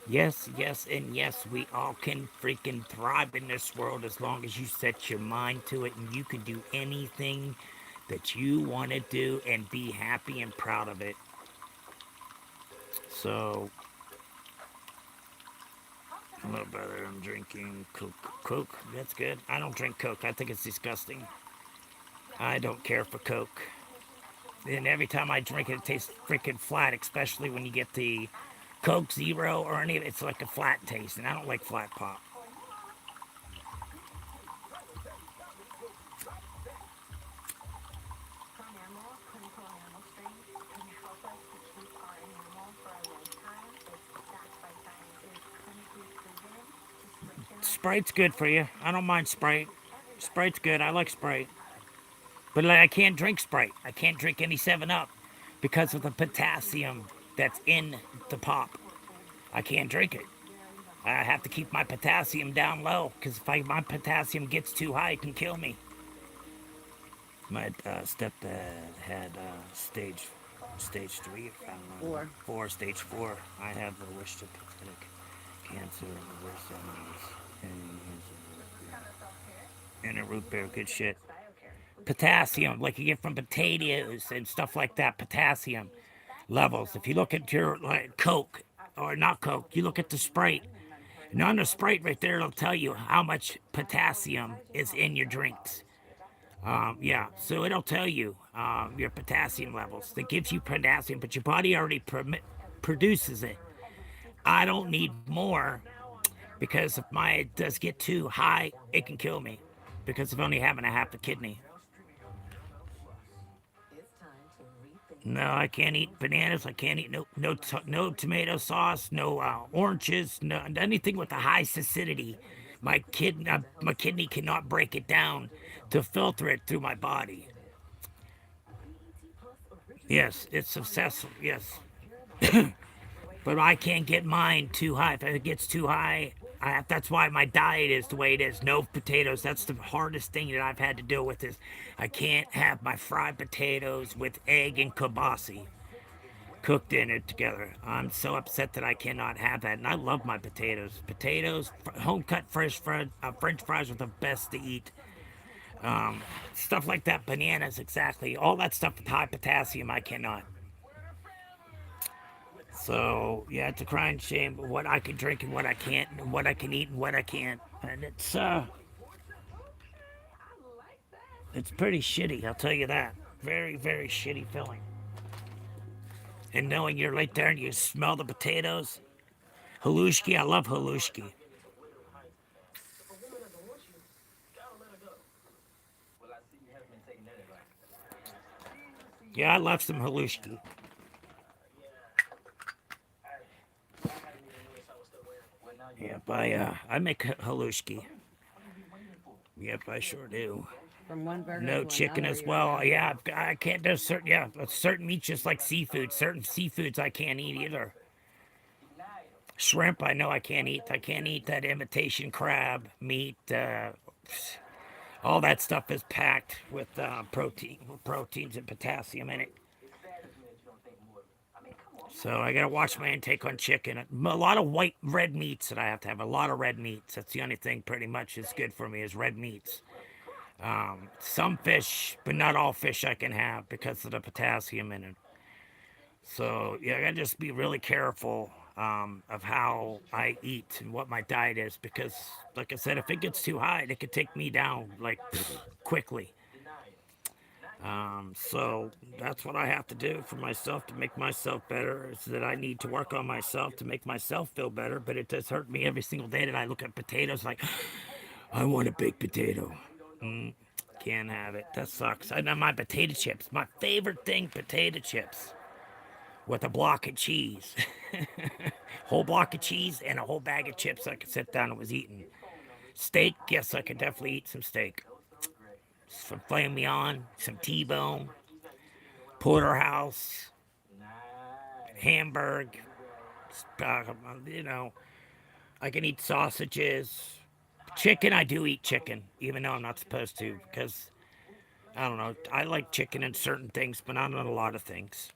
Yes, yes, and yes, we all can freaking thrive in this world as long as you set your mind to it and you can do anything that you want to do and be happy and proud of it. So, hello, brother. I'm drinking Coke. Coke, that's good. I don't drink Coke. I think it's disgusting. I don't care for Coke. And every time I drink it, it tastes freaking flat, especially when you get the Coke Zero or any of it. It's like a flat taste, and I don't like flat pop. Sprite's good for you. I don't mind Sprite. Sprite's good. I like Sprite. But like, I can't drink Sprite. I can't drink any 7 Up because of the potassium that's in the pop. I can't drink it. I have to keep my potassium down low because if my potassium gets too high, it can kill me. My stepdad had stage 3, if I don't know, 4, stage 4. I have the worst pathetic cancer and the worst enemies. And a root beer, good shit. Potassium, like you get from potatoes and stuff like that, potassium levels. If you look at your like Coke, or not Coke, you look at the Sprite. And on the Sprite right there, it'll tell you how much potassium is in your drinks. Yeah, so it'll tell you your potassium levels. That gives you potassium, but your body already produces it. I don't need more because if my does get too high, it can kill me because of only having a half a kidney. No, I can't eat bananas. I can't eat no tomato sauce, no oranges, no anything with a high acidity. My kidney cannot break it down to filter it through my body. Yes, it's obsessive. Yes, but I can't get mine too high. If it gets too high, that's why my diet is the way it is. No potatoes. That's the hardest thing that I've had to deal with is I can't have my fried potatoes with egg and kibasi cooked in it together. I'm so upset that I cannot have that. And I love my potatoes. Potatoes, home cut French fries are the best to eat. Stuff like that, bananas, exactly. All that stuff with high potassium, I cannot. So yeah, it's a crying shame what I can drink and what I can't, and what I can eat and what I can't. And it's pretty shitty, I'll tell you that. Very, very shitty feeling. And knowing you're right there and you smell the potatoes. Halushki, I love halushki. Yeah, I love some halushki. Yep, I make halushki. Yep, I sure do. From one burger No to chicken another, as you're well. good. Yeah, I can't do certain. Yeah, certain meats just like seafood. Certain seafoods I can't eat either. Shrimp, I know I can't eat. I can't eat that imitation crab meat. All that stuff is packed with proteins and potassium in it. So I gotta watch my intake on chicken. A lot of red meats that I have to have. A lot of red meats. That's the only thing pretty much is good for me is red meats. Some fish, but not all fish I can have because of the potassium in it. So yeah, I gotta just be really careful of how I eat and what my diet is because, like I said, if it gets too high, it could take me down like quickly. So that's what I have to do for myself to make myself better. Is that I need to work on myself to make myself feel better. But it does hurt me every single day that I look at potatoes like I want a baked potato. Mm, can't have it. That sucks. I know my potato chips. My favorite thing, potato chips with a block of cheese. Whole block of cheese and a whole bag of chips I could sit down and was eating. Steak, yes, I could definitely eat some steak. Some filet mignon, some T-bone, porterhouse, hamburg. Uh, you know, I can eat sausages. Chicken, I do eat chicken, even though I'm not supposed to, because I don't know. I like chicken in certain things, but not in a lot of things.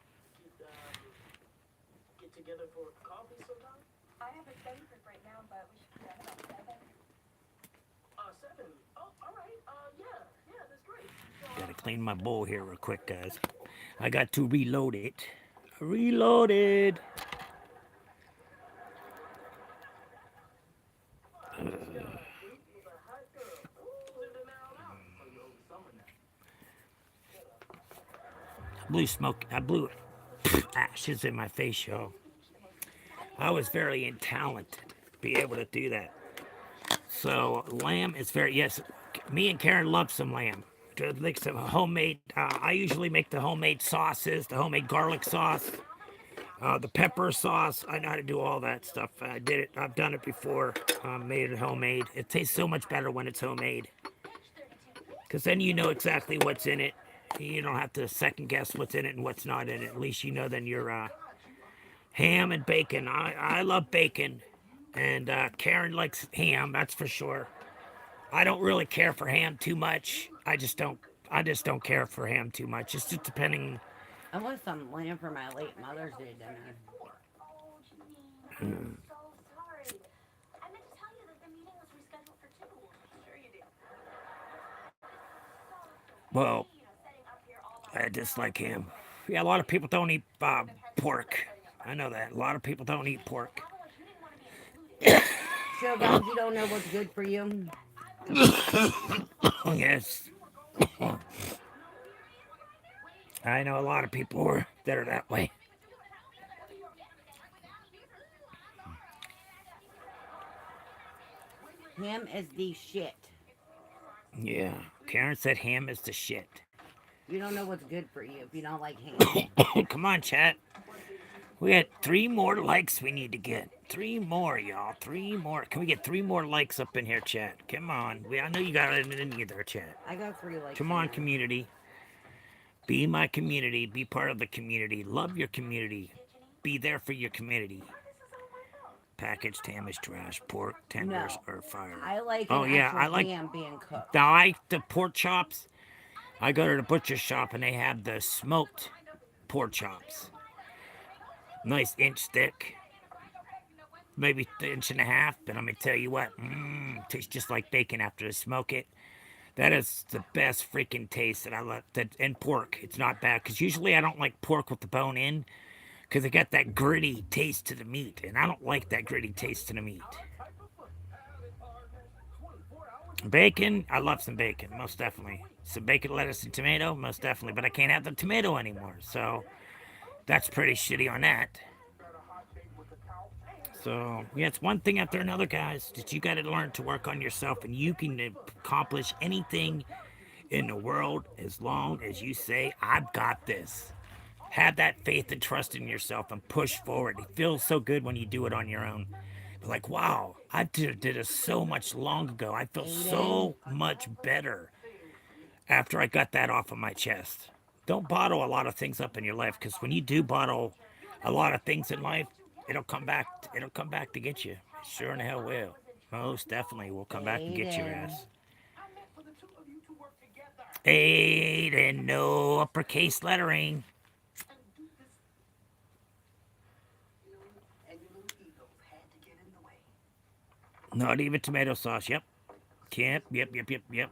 Gotta clean my bowl here real quick, guys. I got to reload it. Reloaded. Blue smoke. I blew ashes in my face, y'all. I was very talented to be able to do that. So lamb is very yes. Me and Karen love some lamb. To make some homemade. I usually make the homemade sauces, the homemade garlic sauce, the pepper sauce. I know how to do all that stuff. I did it. I've done it before. Made it homemade. It tastes so much better when it's homemade. Because then you know exactly what's in it. You don't have to second guess what's in it and what's not in it. At least you know then you're ham and bacon. I love bacon. And Karen likes ham, that's for sure. I don't really care for ham too much. I just don't care for ham too much. It's just depending. I want some lamb for my late Mother's Day dinner. Well, I dislike ham. Yeah, a lot of people don't eat pork. I know that. A lot of people don't eat pork. Show God you don't know what's good for you. Yes, I know a lot of people that are that way. Ham is the shit. Yeah, Karen said ham is the shit. You don't know what's good for you if you don't like ham. Come on, chat. We got 3 more likes we need to get. 3 more, y'all. 3 more. Can we get 3 more likes up in here, chat? Come on. I know you got it in either, chat. I got 3 likes Come in on, there. community. Be my community. Be part of the community. Love your community. Be there for your community. Packaged ham is trash. Pork tenders No. are fire. I like an Oh yeah, actual I like. ham being cooked. I like the pork chops. I go to the butcher shop and they have the smoked pork chops. Nice inch thick, maybe an inch and a half. But I'm gonna tell you what, tastes just like bacon after they smoke it. That is the best freaking taste that I love. That and pork, it's not bad because usually I don't like pork with the bone in because it got that gritty taste to the meat, and I don't like that gritty taste to the meat. Bacon, I love some bacon, most definitely. Some bacon, lettuce, and tomato, most definitely. But I can't have the tomato anymore, so that's pretty shitty on that. So, yeah, it's one thing after another, guys, that you got to learn to work on yourself, and you can accomplish anything in the world as long as you say, I've got this. Have that faith and trust in yourself and push forward. It feels so good when you do it on your own. Like, wow, I did it so much long ago. I feel Aiden. so much better after I got that off of my chest. Don't bottle a lot of things up in your life because when you do bottle a lot of things in life, it'll come back. It'll come back to get you. Sure in the hell will. Most definitely will come back and get your Aiden. ass. Aiden, no uppercase lettering. Not even tomato sauce. Yep. Can't. Yep.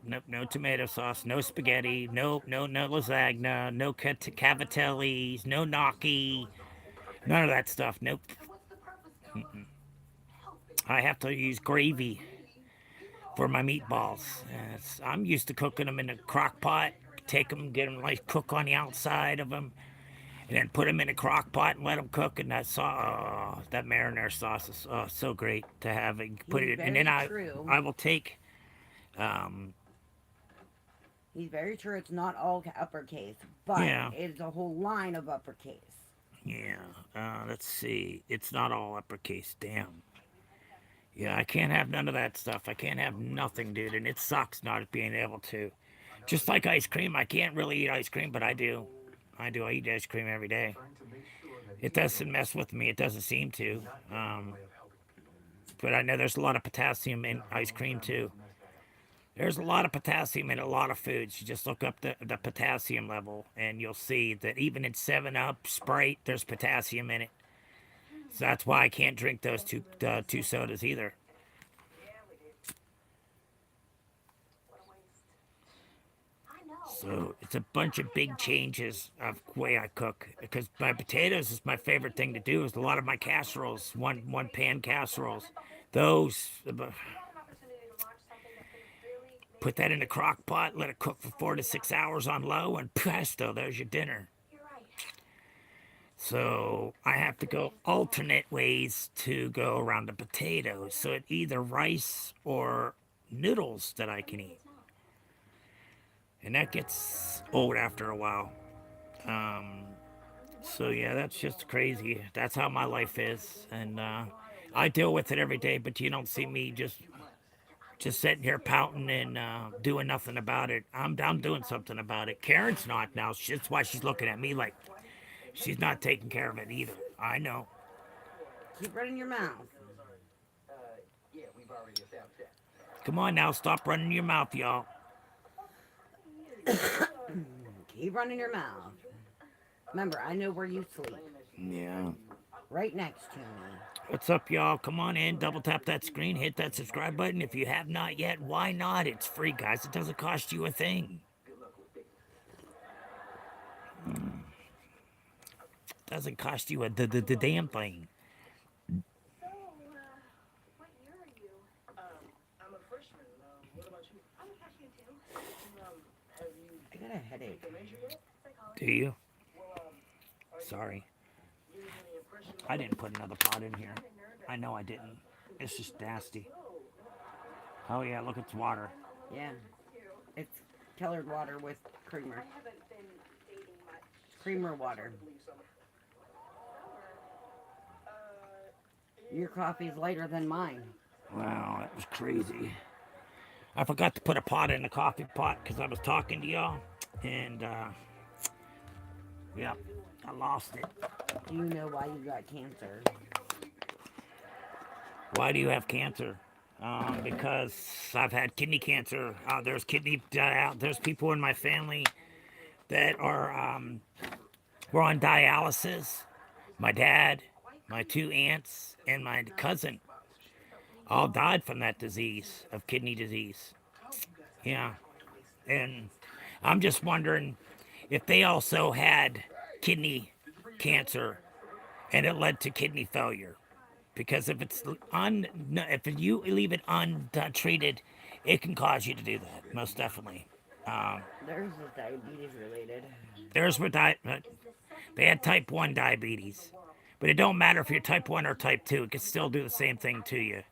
Nope. No tomato sauce. No spaghetti. No lasagna. No cavatellis. No gnocchi. None of that stuff. Nope. I have to use gravy for my meatballs. I'm used to cooking them in a crock pot. Take them, get them like cook on the outside of them, and then put them in a crock pot and let them cook. And that marinara sauce is so great to have. And put He's it, and then very true. I will take. Um, He's very true. It's not all uppercase, but yeah, it's a whole line of uppercase. yeah. Let's see. It's not all uppercase. Damn. Yeah, I can't have none of that stuff. I can't have nothing, dude, and it sucks not being able to. Just like ice cream, I can't really eat ice cream, but I do. I do. I eat ice cream every day. It doesn't mess with me. It doesn't seem to. But I know there's a lot of potassium in ice cream too. There's a lot of potassium in a lot of foods. You just look up the potassium level, and you'll see that even in 7 Up, Sprite, there's potassium in it. So that's why I can't drink those two sodas either. So it's a bunch of big changes of the way I cook because my potatoes is my favorite thing to do. Is a lot of my casseroles, one pan casseroles. Those put that in a crock pot, let it cook for 4 to 6 hours on low, and presto, there's your dinner. So I have to go alternate ways to go around the potatoes. So it's either rice or noodles that I can eat. And that gets old after a while. Um, so yeah, that's just crazy. That's how my life is. And I deal with it every day, but you don't see me just sitting here pouting and doing nothing about it. I'm doing something about it. Karen's not now. That's why she's looking at me like she's not taking care of it either. I know. Keep running your mouth. Come on now, stop running your mouth, y'all. Keep running your mouth. Remember, I know where you sleep. Yeah. Right next to me. What's up, y'all? Come on in, double tap that screen, hit that subscribe button. If you have not yet, why not? It's free, guys. It doesn't cost you a thing. Doesn't cost you the damn thing. I got a headache. Do you? Sorry. I didn't put another pot in here. I know I didn't. It's just nasty. Oh yeah, look, it's water. Yeah. It's colored water with creamer. Cream or water? Your coffee's lighter than mine. Wow, that was crazy. I forgot to put a pot in the coffee pot because I was talking to y'all, and yeah, I lost it. Do you know why you got cancer? Why do you have cancer? Because I've had kidney cancer. There's people in my family that are were on dialysis. My dad, my two aunts, and my cousin all died from that disease of kidney disease. Yeah, and I'm just wondering if they also had kidney cancer and it led to kidney failure. Because if you leave it untreated, it can cause you to do that. Most definitely. Um, Theirs is diabetes related. there's where they had type 1 diabetes, but it don't matter if you're type 1 or type 2. It can still do the same thing to you.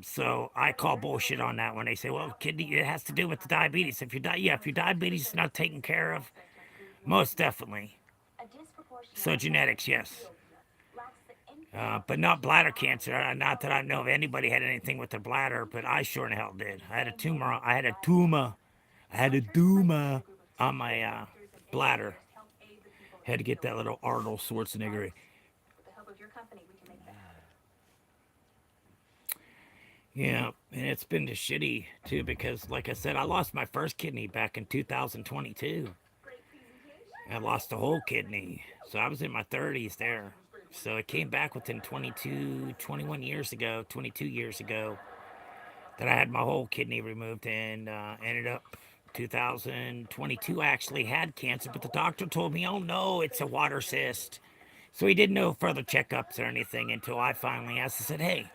So I call bullshit on that when they say, well, kidney, it has to do with the diabetes. If your diabetes is not taken care of, most definitely. So genetics, yes. But not bladder cancer. Not that I know of anybody had anything with their bladder, but I sure in hell did. I had a tumor. I had a tumor on my bladder. Had to get that little Arnold Schwarzenegger. Yeah, and it's been just shitty too because, like I said, I lost my first kidney back in 2022. I lost the whole kidney, so I was in my 30s there. So it came back within 21 years ago, 22 years ago, that I had my whole kidney removed and ended up 2022. I actually had cancer, but the doctor told me, oh no, it's a water cyst. So he did no further checkups or anything until I finally asked. I said, hey,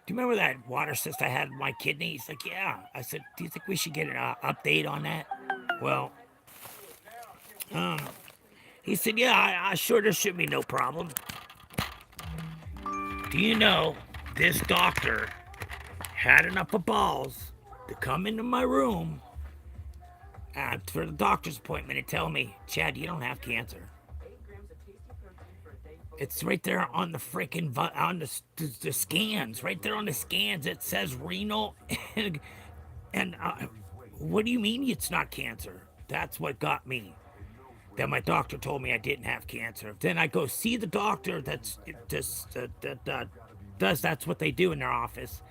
do you remember that water cyst I had in my kidney? He's like, yeah. I said, do you think we should get an update on that? Well, he said, yeah, I sure there should be no problem. Do you know this doctor had enough of balls to come into my room for the doctor's appointment and tell me, Chad, you don't have cancer. It's right there on the freaking on the scans. Right there on the scans, it says renal. And what do you mean it's not cancer? That's what got me. Then my doctor told me I didn't have cancer. Then I go see the doctor that's what they do in their office.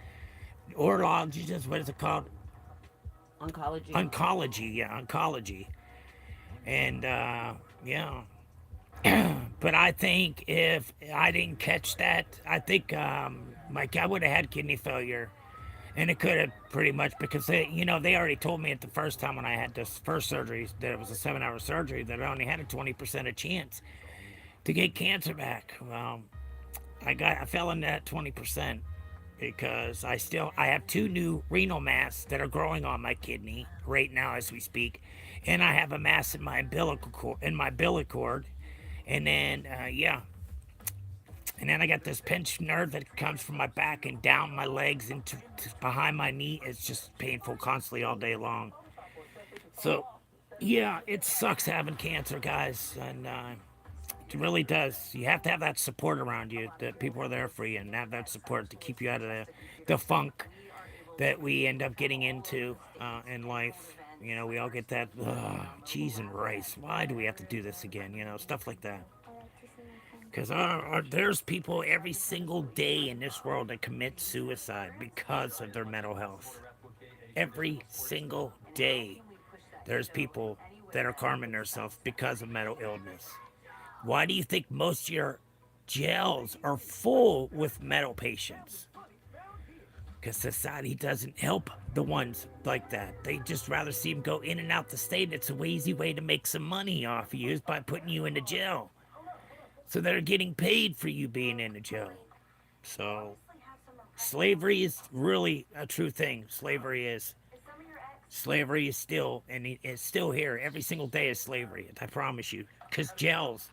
Urologist, what is it called? Oncology. Oncology, yeah, oncology. And yeah, but I think if I didn't catch that, I think I would have had kidney failure, and it could have pretty much because they already told me at the first time when I had this first surgery that it was a 7-hour surgery that I only had a 20% of chance to get cancer back. Well, I fell in that 20% because I have two new renal mass that are growing on my kidney right now as we speak, and I have a mass in my umbilical cord, and then yeah, and then I got this pinched nerve that comes from my back and down my legs into behind my knee. It's just painful constantly all day long. So yeah, it sucks having cancer, guys, and it really does. You have to have that support around you, that people are there for you and have that support to keep you out of the funk that we end up getting into in life. We all get that cheese and rice. Why do we have to do this again? Stuff like that. Because there's people every single day in this world that commit suicide because of their mental health. Every single day, there's people that are harming themselves because of mental illness. Why do you think most of your jails are full with mental patients? Because society doesn't help the ones like that. They just rather see them go in and out the state. It's a easy way to make some money off of you is by putting you into jail. So they're getting paid for you being in the jail. So slavery is really a true thing. Slavery is still, and it's still here. Every single day is slavery. I promise you. Because jails,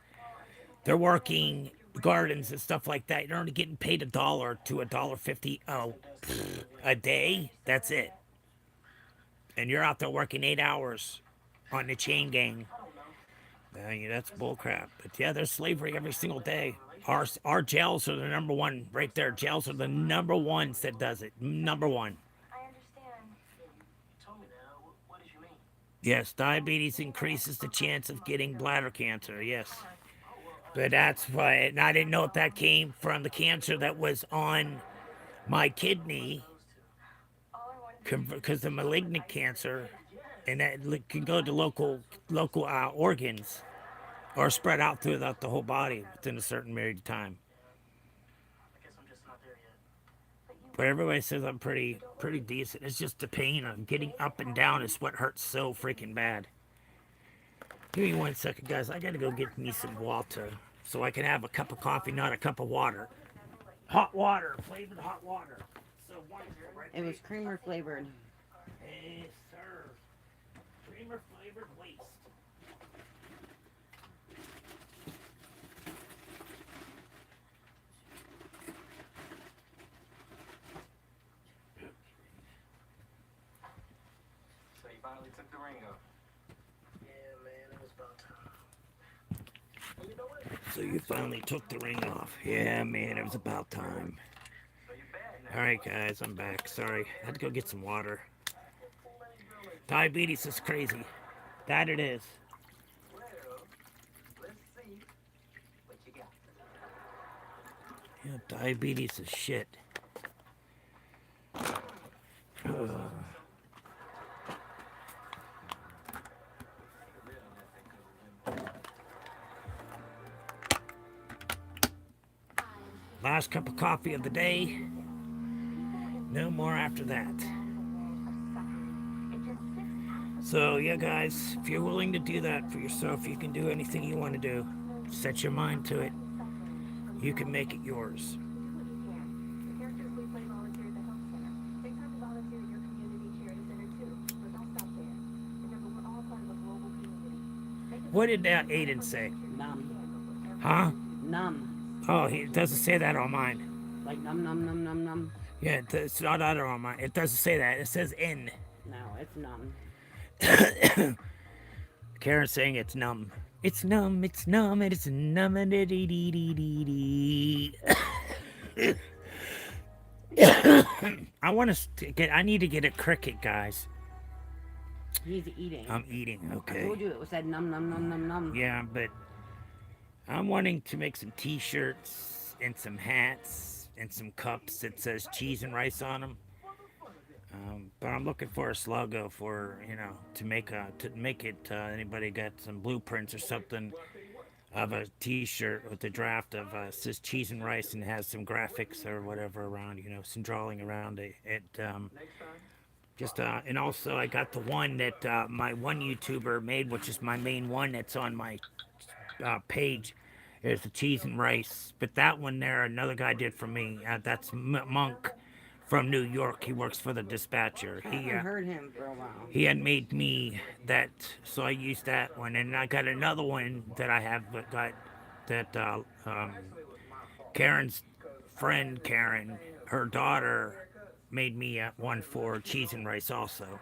they're working gardens and stuff like that. You're only getting paid $1 to $1.50 a day. That's it. And you're out there working 8 hours on the chain gang. That's bullcrap. But yeah, there's slavery every single day. Our jails are the number one right there. Jails are the number ones that does it. Number one. Yes, diabetes increases the chance of getting bladder cancer. Yes. But that's why, and I didn't know if that came from the cancer that was on my kidney, because the malignant cancer, and that can go to local organs, or spread out throughout the whole body within a certain period of time. But everybody says I'm pretty decent. It's just the pain of getting up and down is what hurts so freaking bad. Give me 1 second, guys. I gotta go get me some water so I can have a cup of coffee, not a cup of water. Hot water, flavored hot water. So wonderful, right? It was creamer flavored. Yes, sir. Creamer flavored waste. So you finally took the ring off. Yeah, man, it was about time. So you finally took the ring off. Yeah, man, it was about time. All right, guys, I'm back. Sorry, I had to go get some water. Diabetes is crazy. That it is. Well, let's see what you got. Yeah, diabetes is shit. Last cup of coffee of the day. No more after that. So, yeah, guys, if you're willing to do that for yourself, you can do anything you want to do. Set your mind to it. You can make it yours. What did that Aiden say? Numb. Huh? Numb. Oh, he doesn't say that on mine. Like num num num num num. Yeah, it's not either on mine. It doesn't say that. It says N. No, it's numb. Karen's saying it's numb. It's numb, and it's numb, and I need to get a cricket, guys. He's eating. I'm eating, I okay. told you it was that num num num num num. Yeah, but I'm wanting to make some t-shirts and some hats and some cups that says cheese and rice on them. But I'm looking for a logo for, to make it. Anybody got some blueprints or something of a T-shirt with the draft of says cheese and rice and has some graphics or whatever around, some drawing around it. And also I got the one that my one YouTuber made, which is my main one that's on my page. Is the cheese and rice, but that one there, another guy did for me. That's Monk from New York. He works for the Dispatcher. I haven't heard him for a while. He had made me that, so I used that one, and I got another one that I have got that Karen's friend Karen, her daughter, made me one for cheese and rice also.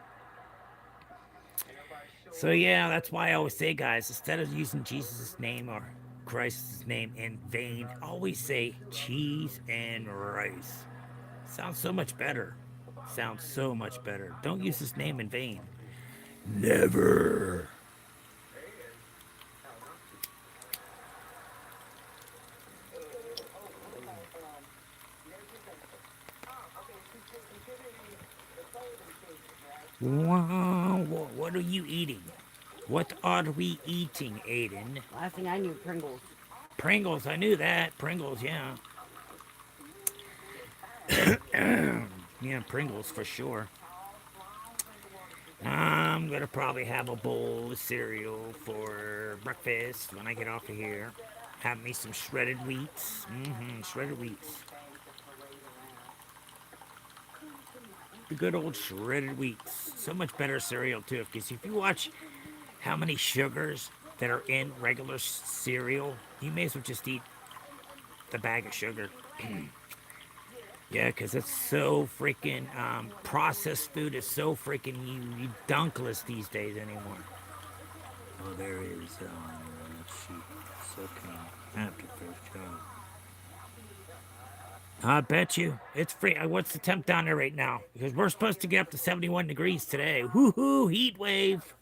So yeah, that's why I always say, guys, instead of using Jesus' name or Christ's name in vain, always say cheese and rice. Sounds so much better. Sounds so much better. Don't use his name in vain. Never. Wow, what are you eating? What are we eating, Aiden? Last thing I knew, Pringles. Pringles, I knew that. Pringles, yeah. Yeah, Pringles for sure. I'm gonna probably have a bowl of cereal for breakfast when I get off of here. Have me some shredded wheats. Shredded wheats. The good old shredded wheats. So much better cereal too, because if you watch how many sugars that are in regular cereal, you may as well just eat the bag of sugar. Yeah, because it's so freaking, processed food is so freaking you dunkless these days anymore. Oh, there is, So I bet you it's free. What's the temp down there right now? Because we're supposed to get up to 71 degrees today. Woohoo! Heat wave.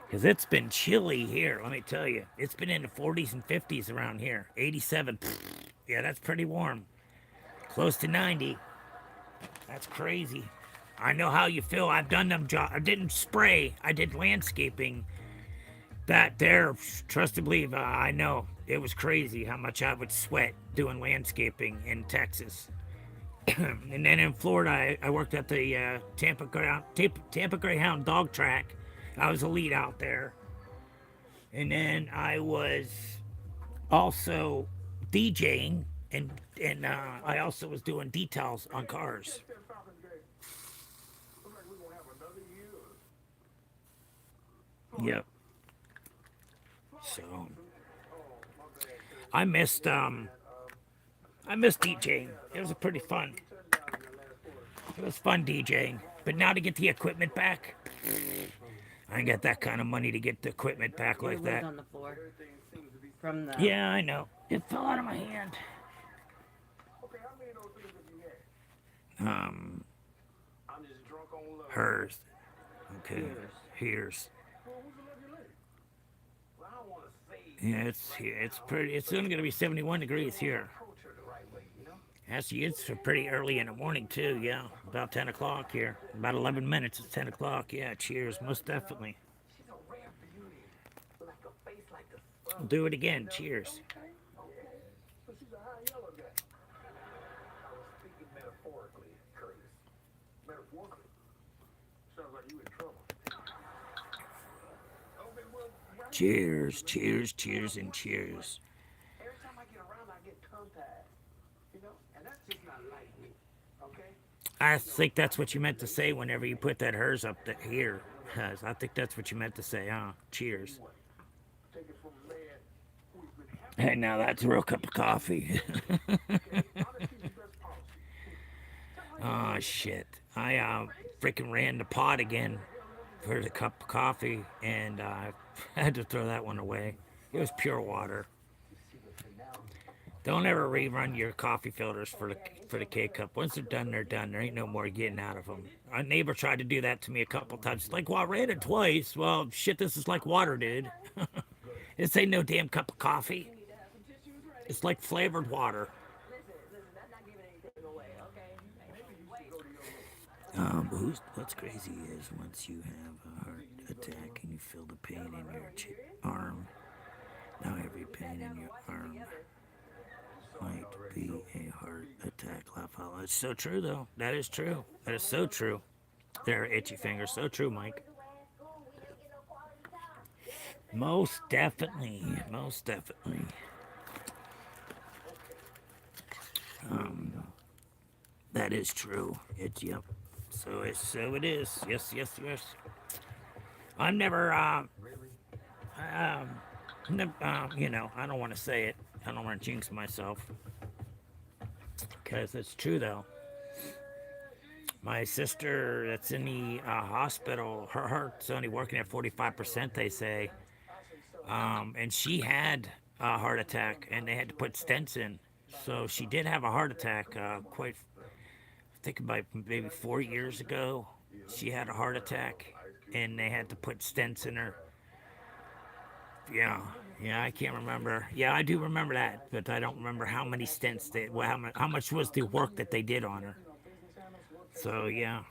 Because it's been chilly here, let me tell you. It's been in the 40s and 50s around here. 87. Yeah, that's pretty warm. Close to 90. That's crazy. I know how you feel. I've done them jobs. I didn't spray. I did landscaping. That there, trust to believe, I know. It was crazy how much I would sweat doing landscaping in Texas. And then in Florida, I worked at the Tampa Greyhound dog track. I was a lead out there. And then I was also DJing, and I also was doing details on cars. Yep. So I missed DJing. It was a pretty fun. It was fun DJing. But now to get the equipment back, I ain't got that kind of money to get the equipment back like that. On the floor from the. Yeah, I know. It fell out of my hand. Hers. Okay. Here's. Yeah, it's pretty. It's only gonna be 71 degrees here. Actually, it's pretty early in the morning too. Yeah, about 10 o'clock here. About 11 minutes. It's 10 o'clock. Yeah, cheers, most definitely. I'll do it again. Cheers. Cheers, cheers, cheers, and cheers. Every time I get around, I get tongue-tied. You know? And that's just not like me. Okay? I think that's what you meant to say whenever you put that hers up here. I think that's what you meant to say, huh? Cheers. Hey, now that's a real cup of coffee. Oh, shit. I freaking ran the pot again for the cup of coffee, and I had to throw that one away. It was pure water. Don't ever rerun your coffee filters for the K cup. Once they're done, they're done. There ain't no more getting out of them. A neighbor tried to do that to me a couple times. Like, well, I ran it twice. Well, shit, this is like water, dude. This ain't no damn cup of coffee. It's like flavored water. What's crazy is once you have a heart attack and you feel the pain in your arm. Now every pain in your arm might be a heart attack. Laugh out loud. It's so true, though. That is true. That is so true. There, itchy fingers. So true, Mike. Most definitely. Most definitely. That is true. Yep. So it is. Yes. I'm never. You know, I don't want to say it. I don't want to jinx myself. Because it's true, though. My sister that's in the hospital, her heart's only working at 45%, they say. And she had a heart attack, and they had to put stents in. So she did have a heart attack I think about maybe 4 years ago. She had a heart attack, and they had to put stents in her. Yeah, I can't remember. Yeah, I do remember that, but I don't remember how many stents how much was the work that they did on her. So yeah,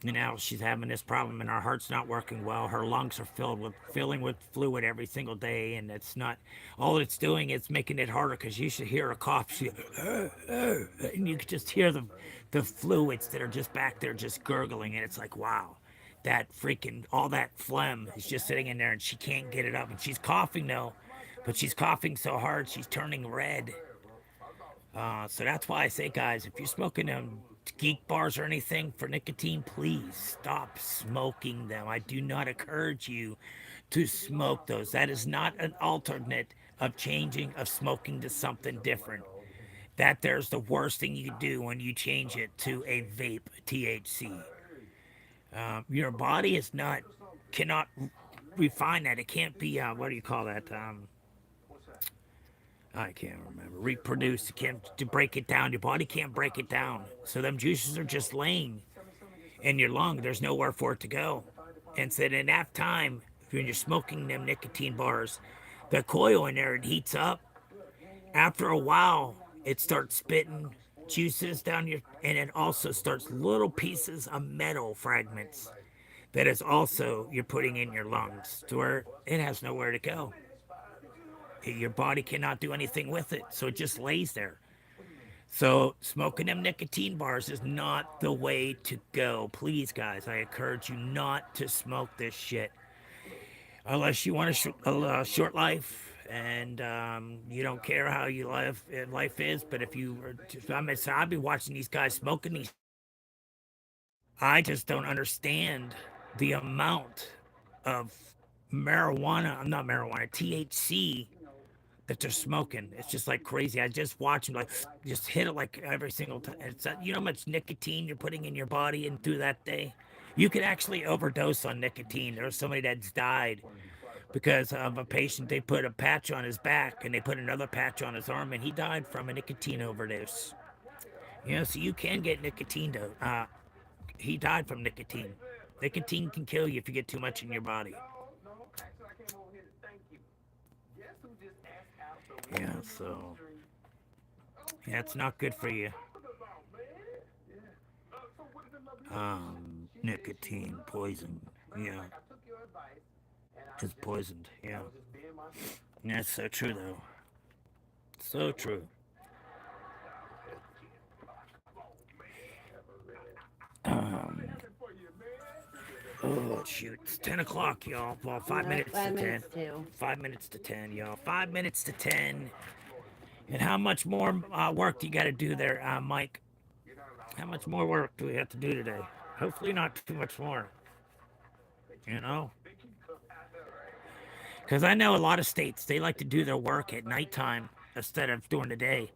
now she's having this problem, and her heart's not working well. Her lungs are filling with fluid every single day, and it's not. All it's doing is making it harder because you should hear her cough. And you can just hear the fluids that are just back there, just gurgling, and it's like, wow. That freaking, all that phlegm is just sitting in there, and she can't get it up. And she's coughing, though, but she's coughing so hard, she's turning red. So that's why I say, guys, if you're smoking geek bars or anything for nicotine, please stop smoking them. I do not encourage you to smoke those. That is not an alternate of smoking to something different. There's the worst thing you do when you change it to a vape THC. Your body cannot refine that. It can't be what do you call that? I can't remember. Reproduce. You can't to break it down. Your body can't break it down. So them juices are just laying in your lung. There's nowhere for it to go. And so in that time, when you're smoking them nicotine bars, the coil in there, it heats up. After a while, it starts spitting juices down your, and it also starts little pieces of metal fragments that is also you're putting in your lungs to where it has nowhere to go. Your body cannot do anything with it, so it just lays there. So smoking them nicotine bars is not the way to go. Please, guys, I encourage you not to smoke this shit unless you want a short life and you don't care how you life is. But if you, I've been watching these guys smoking these. I just don't understand the amount of marijuana. I'm not marijuana. THC that they're smoking. It's just like crazy. I just watch them like just hit it like every single time. It's you know how much nicotine you're putting in your body and through that day. You could actually overdose on nicotine. There was somebody that's died because of a patient. They put a patch on his back and they put another patch on his arm, and he died from a nicotine overdose. You know, so you can get nicotine. He died from nicotine. Nicotine can kill you if you get too much in your body. Yeah, so yeah, it's not good for you. Nicotine poison. Yeah, it's poisoned. Yeah, that's so true though. So true. Um, oh shoot, it's 10 o'clock, y'all. Well, 5 minutes to 10. 5 minutes to 10, y'all. 5 minutes to 10. And how much more work do you got to do there, Mike? How much more work do we have to do today? Hopefully not too much more. You know? Because I know a lot of states, they like to do their work at nighttime instead of during the day.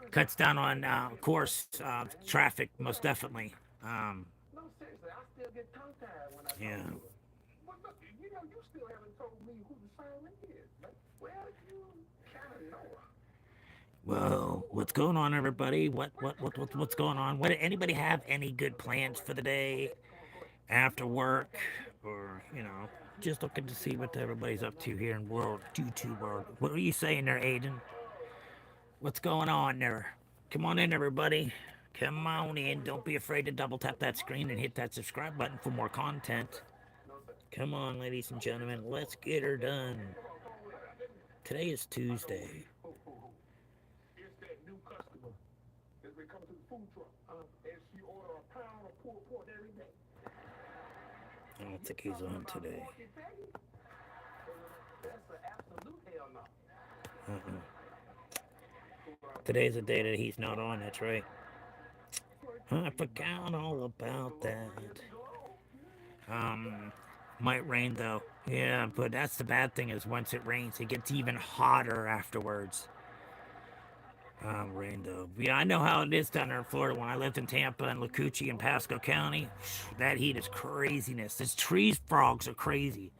Cuts down on, of course, traffic, most definitely. Um, yeah. Well, what's going on, everybody? What's going on? What anybody have any good plans for the day after work, or just looking to see what everybody's up to here in YouTube world? What are you saying there, Aiden? What's going on there? Come on in, everybody. Come on in. Don't be afraid to double tap that screen and hit that subscribe button for more content. Come on, ladies and gentlemen. Let's get her done. Today is Tuesday. I don't think he's on today. Today's a day that he's not on, that's right. I forgot all about that. Might rain though. Yeah, but that's the bad thing is once it rains, it gets even hotter afterwards. Rain though. Yeah, I know how it is down there in Florida. When I lived in Tampa and Lacucci and Pasco County, that heat is craziness. These tree frogs are crazy.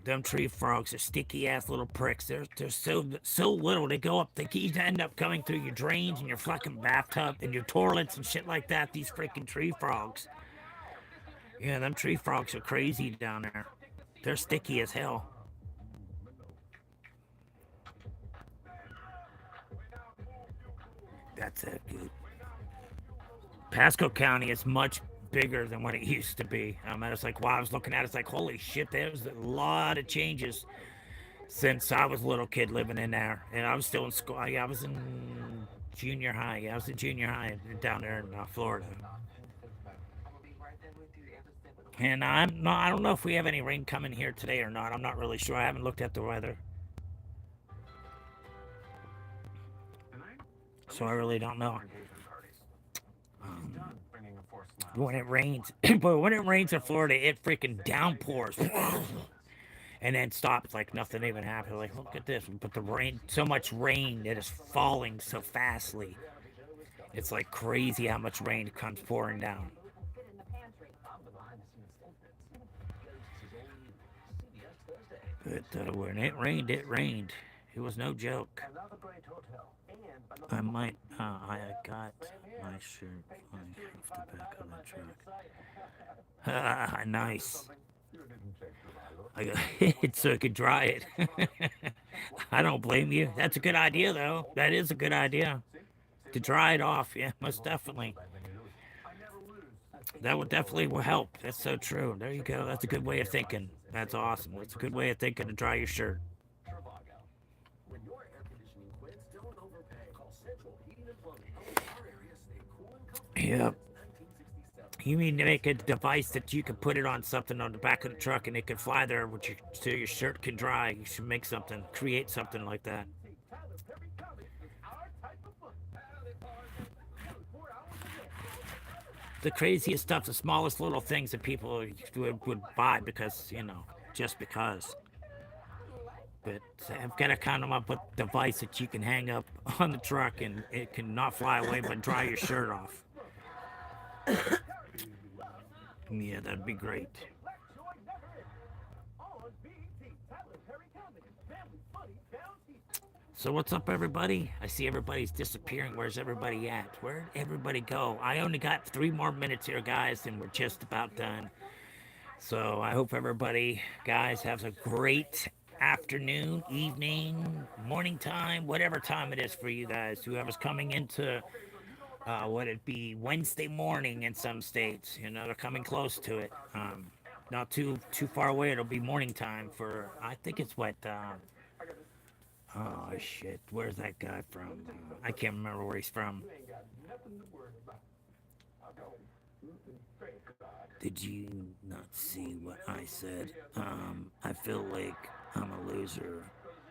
Them tree frogs are sticky ass little pricks. They're so little. They go up. They end up coming through your drains and your fucking bathtub and your toilets and shit like that. These freaking tree frogs. Yeah, them tree frogs are crazy down there. They're sticky as hell. That's it, good. Pasco County is much bigger than what it used to be. It's like, wow, I was looking at it, it's like, holy shit, there's a lot of changes since I was a little kid living in there. And I was still in school. I was in junior high. Yeah, I was in junior high down there in Florida. And I don't know if we have any rain coming here today or not. I'm not really sure. I haven't looked at the weather. So I really don't know. When it rains, but when it rains in Florida, it freaking downpours. And then stops like nothing even happened. Like, look at this. But the rain, so much rain that is falling so fastly. It's like crazy how much rain comes pouring down. But when it rained, it rained. It was no joke. Another great hotel. And another I might, company. I got Same here. my shirt Make this flying street off private the back of island my the favorite truck. site. Nice. You didn't check Survival. I got it so I could dry it. I don't blame you. That's a good idea, though. That is a good idea. See? To Save money. dry it off, yeah, You most won't feel definitely. bad when you lose. I never lose. That would definitely will help. That's so true. There you go. That's a good way of thinking. That's awesome. That's a good way of thinking to dry your shirt. Trivago. When your air conditioning quits, don't overpay. Call Central Heating and Plumbing. Our area stayed cool and comfortable Yep. since 1967. You mean to make a device that you can put it on something on the back of the truck and it can fly there, which so your shirt can dry. You should make something, create something like that. Tyler Perry Comics is our type of fun. Howdy, partner. 4 hours a day. The craziest stuff, the smallest little things that people would buy because, just because. But I've got to kind of up with a device that you can hang up on the truck and it can not fly away but dry your shirt off. Yeah, that'd be great. Let joy never end. On BT, Tyler Perry Comics. Family funny down east. So what's up, everybody? I see everybody's disappearing. Where's everybody at? Where'd everybody go? I only got 3 more minutes here, guys, and we're just about done. So I hope everybody, guys, has a great afternoon, evening, morning time, whatever time it is for you guys. Whoever's coming into what it be Wednesday morning in some states, they're coming close to it. Not too far away. It'll be morning time for. I think it's what. Oh shit! Where's that guy from? I can't remember where he's from. You ain't got nothing to worry about. I know. Thank God. Did you not see what I said? I feel like I'm a loser.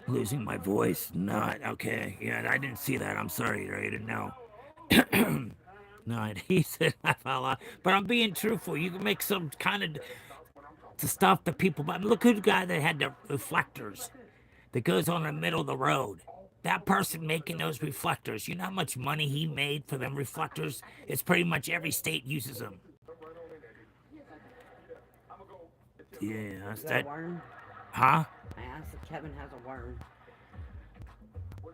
Losing my voice? Not okay. Yeah, I didn't see that. I'm sorry, I didn't know. No, he said I fell out. But I'm being truthful. You can make some kind of the stuff that people buy. Look at the guy that had the reflectors that goes on the middle of the road. That person making those reflectors, you know how much money he made for them reflectors? It's pretty much every state uses them. Yeah, that's Is that that. worm? Huh? I asked if Kevin has a worm.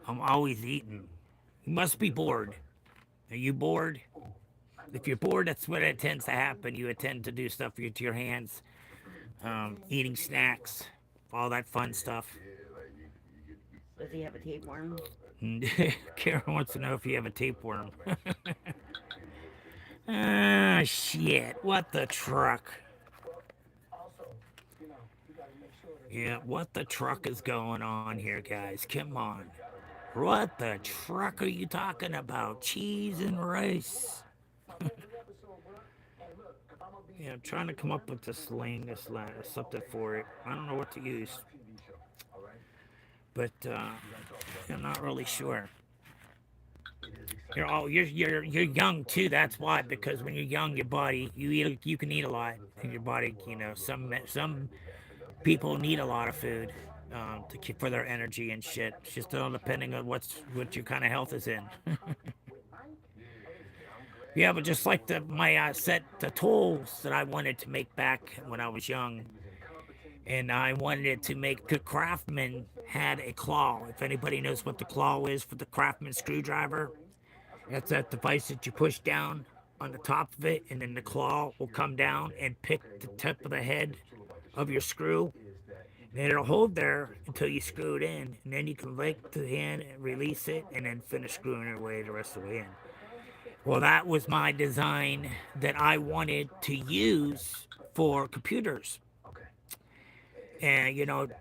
I'm always eating. You must be bored. Are you bored? If you're bored, that's what it tends to happen. You tend to do stuff with your hands, eating snacks, all that fun stuff. Does he have a tapeworm? Karen wants to know if you have a tapeworm. Ah, shit. What the truck? Yeah, what the truck is going on here, guys? Come on. What the truck are you talking about? Cheese and rice. Yeah, I'm trying to come up with a slang, something for it. I don't know what to use. But I'm not really sure. You're young too. That's why. Because when you're young, your body you can eat a lot, and your body, some people need a lot of food to keep for their energy and shit. It's just all depending on what your kind of health is in. Yeah, but just like my set the tools that I wanted to make back when I was young, and I wanted it to make the Craftsman had a claw. If anybody knows what the claw is for the Craftsman screwdriver, that's that device that you push down on the top of it, and then the claw will come down and pick the tip of the head of your screw. And it'll hold there until you screw it in, and then you can lick the hand and release it, and then finish screwing it away the rest of the way in. Well, that was my design that I wanted to use for computers. And,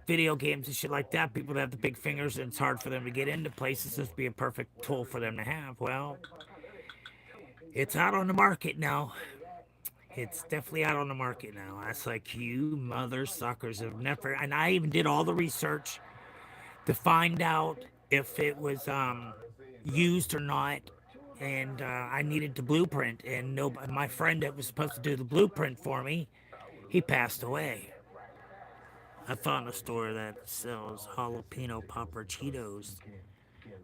video games and shit like that, people that have the big fingers and it's hard for them to get into places, this would be a perfect tool for them to have. Well, it's out on the market now. It's definitely out on the market now. That's like, you mother suckers have never... And I even did all the research to find out if it was used or not. And I needed the blueprint. And my friend that was supposed to do the blueprint for me, he passed away. I found a store that sells jalapeno popper Cheetos.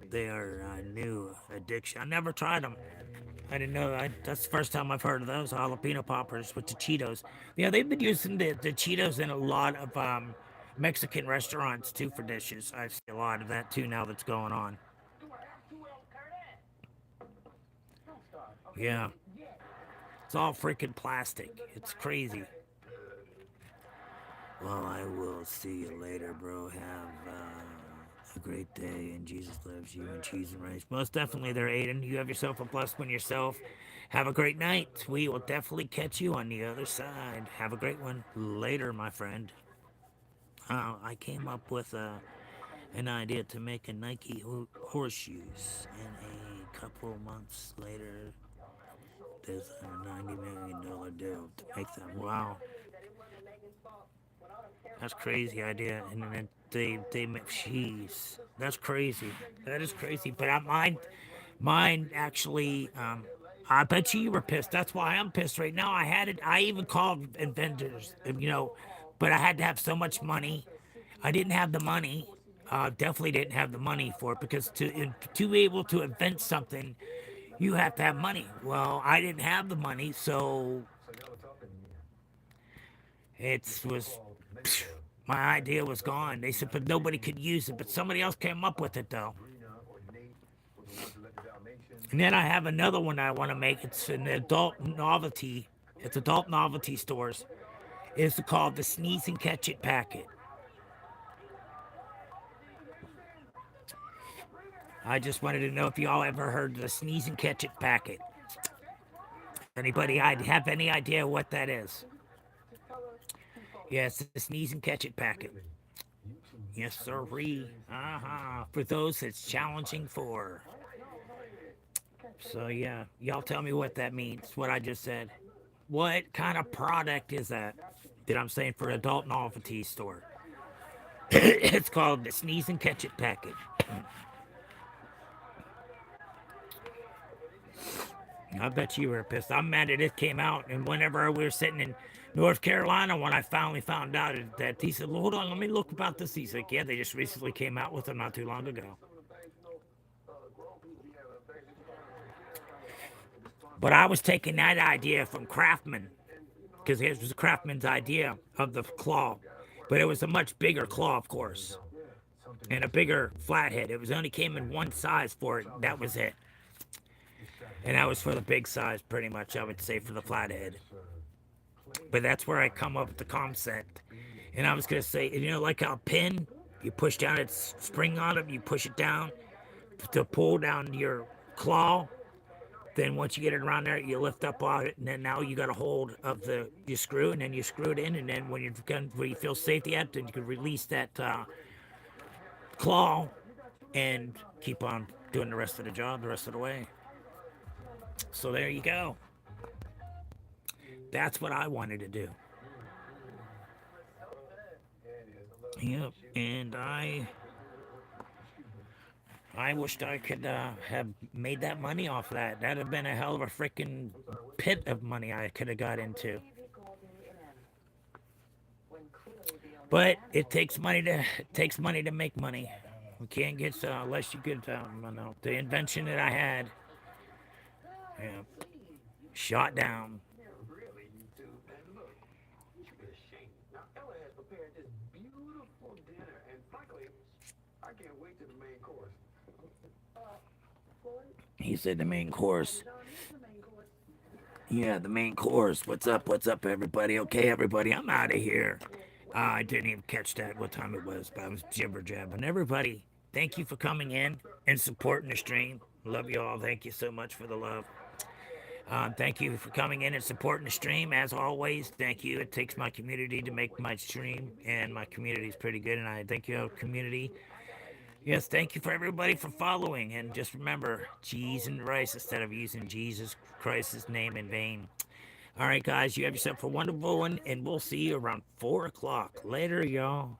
They are a new addiction. I never tried them. I didn't know. That's the first time I've heard of those jalapeno poppers with the Cheetos. Yeah, they've been using the Cheetos in a lot of Mexican restaurants too for dishes. I see a lot of that too now that's going on. Yeah, it's all freaking plastic. It's crazy. Well, I will see you later, bro. Have a great day, and Jesus loves you, and cheese and rice. Most definitely there, Aiden. You have yourself a blessed one yourself. Have a great night. We will definitely catch you on the other side. Have a great one later, my friend. I came up with an idea to make a Nike horseshoes, and a couple months later, there's a $90 million deal to make them. Wow. That's crazy idea. And then they make cheese. That's crazy. That is crazy. But mine actually. I bet you were pissed. That's why I'm pissed right now. I had it. I even called inventors. But I had to have so much money. I didn't have the money. Definitely didn't have the money for it because to be able to invent something, you have to have money. Well, I didn't have the money, so it was my idea was gone. They said, but nobody could use it. But somebody else came up with it though. And then I have another one I want to make. It's an adult novelty. It's adult novelty stores. It's called the Sneeze and Catch It packet. I just wanted to know if y'all ever heard the Sneeze and Catch It packet. Anybody I have any idea what that is? Yes, the Sneeze and Catch It packet. Yes, sirree. For those it's challenging for. So yeah, y'all tell me what that means. What I just said. What kind of product is that? That I'm saying for adult novelty store. It's called the Sneeze and Catch It packet. I bet you were pissed. I'm mad that it came out, and whenever we were sitting in North Carolina, when I finally found out that he said, well, "Hold on, let me look about this." He's like, "Yeah, they just recently came out with them not too long ago." But I was taking that idea from Craftsman, because it was Craftsman's idea of the claw, but it was a much bigger claw, of course, and a bigger flathead. It was only came in one size for it. That was it. And that was for the big size, pretty much, I would say, for the flathead. But that's where I come up with the concept. And I was going to say, like a pin, you push down its spring on it, you push it down to pull down your claw. Then once you get it around there, you lift up on it, and then now you got a hold of your screw, and then you screw it in, and then when you feel safety at, then you can release that claw and keep on doing the rest of the job the rest of the way. So there you go. That's what I wanted to do. Yep, and I wished I could have made that money off that. That'd have been a hell of a freaking pit of money I could have got into. But it takes money to make money. We can't get unless you get the invention that I had. Yeah, shot down. He said the main course. Yeah, the main course. What's up? What's up, everybody? Okay, everybody, I'm out of here. I didn't even catch that what time it was, but I was jibber jabbing. Everybody, thank you for coming in and supporting the stream. Love you all. Thank you so much for the love. Thank you for coming in and supporting the stream. As always, thank you. It takes my community to make my stream, and my community is pretty good, and I thank you, community. Yes, thank you for everybody for following, and just remember, cheese and rice instead of using Jesus Christ's name in vain. All right, guys, you have yourself a wonderful one, and we'll see you around 4 o'clock. Later, y'all.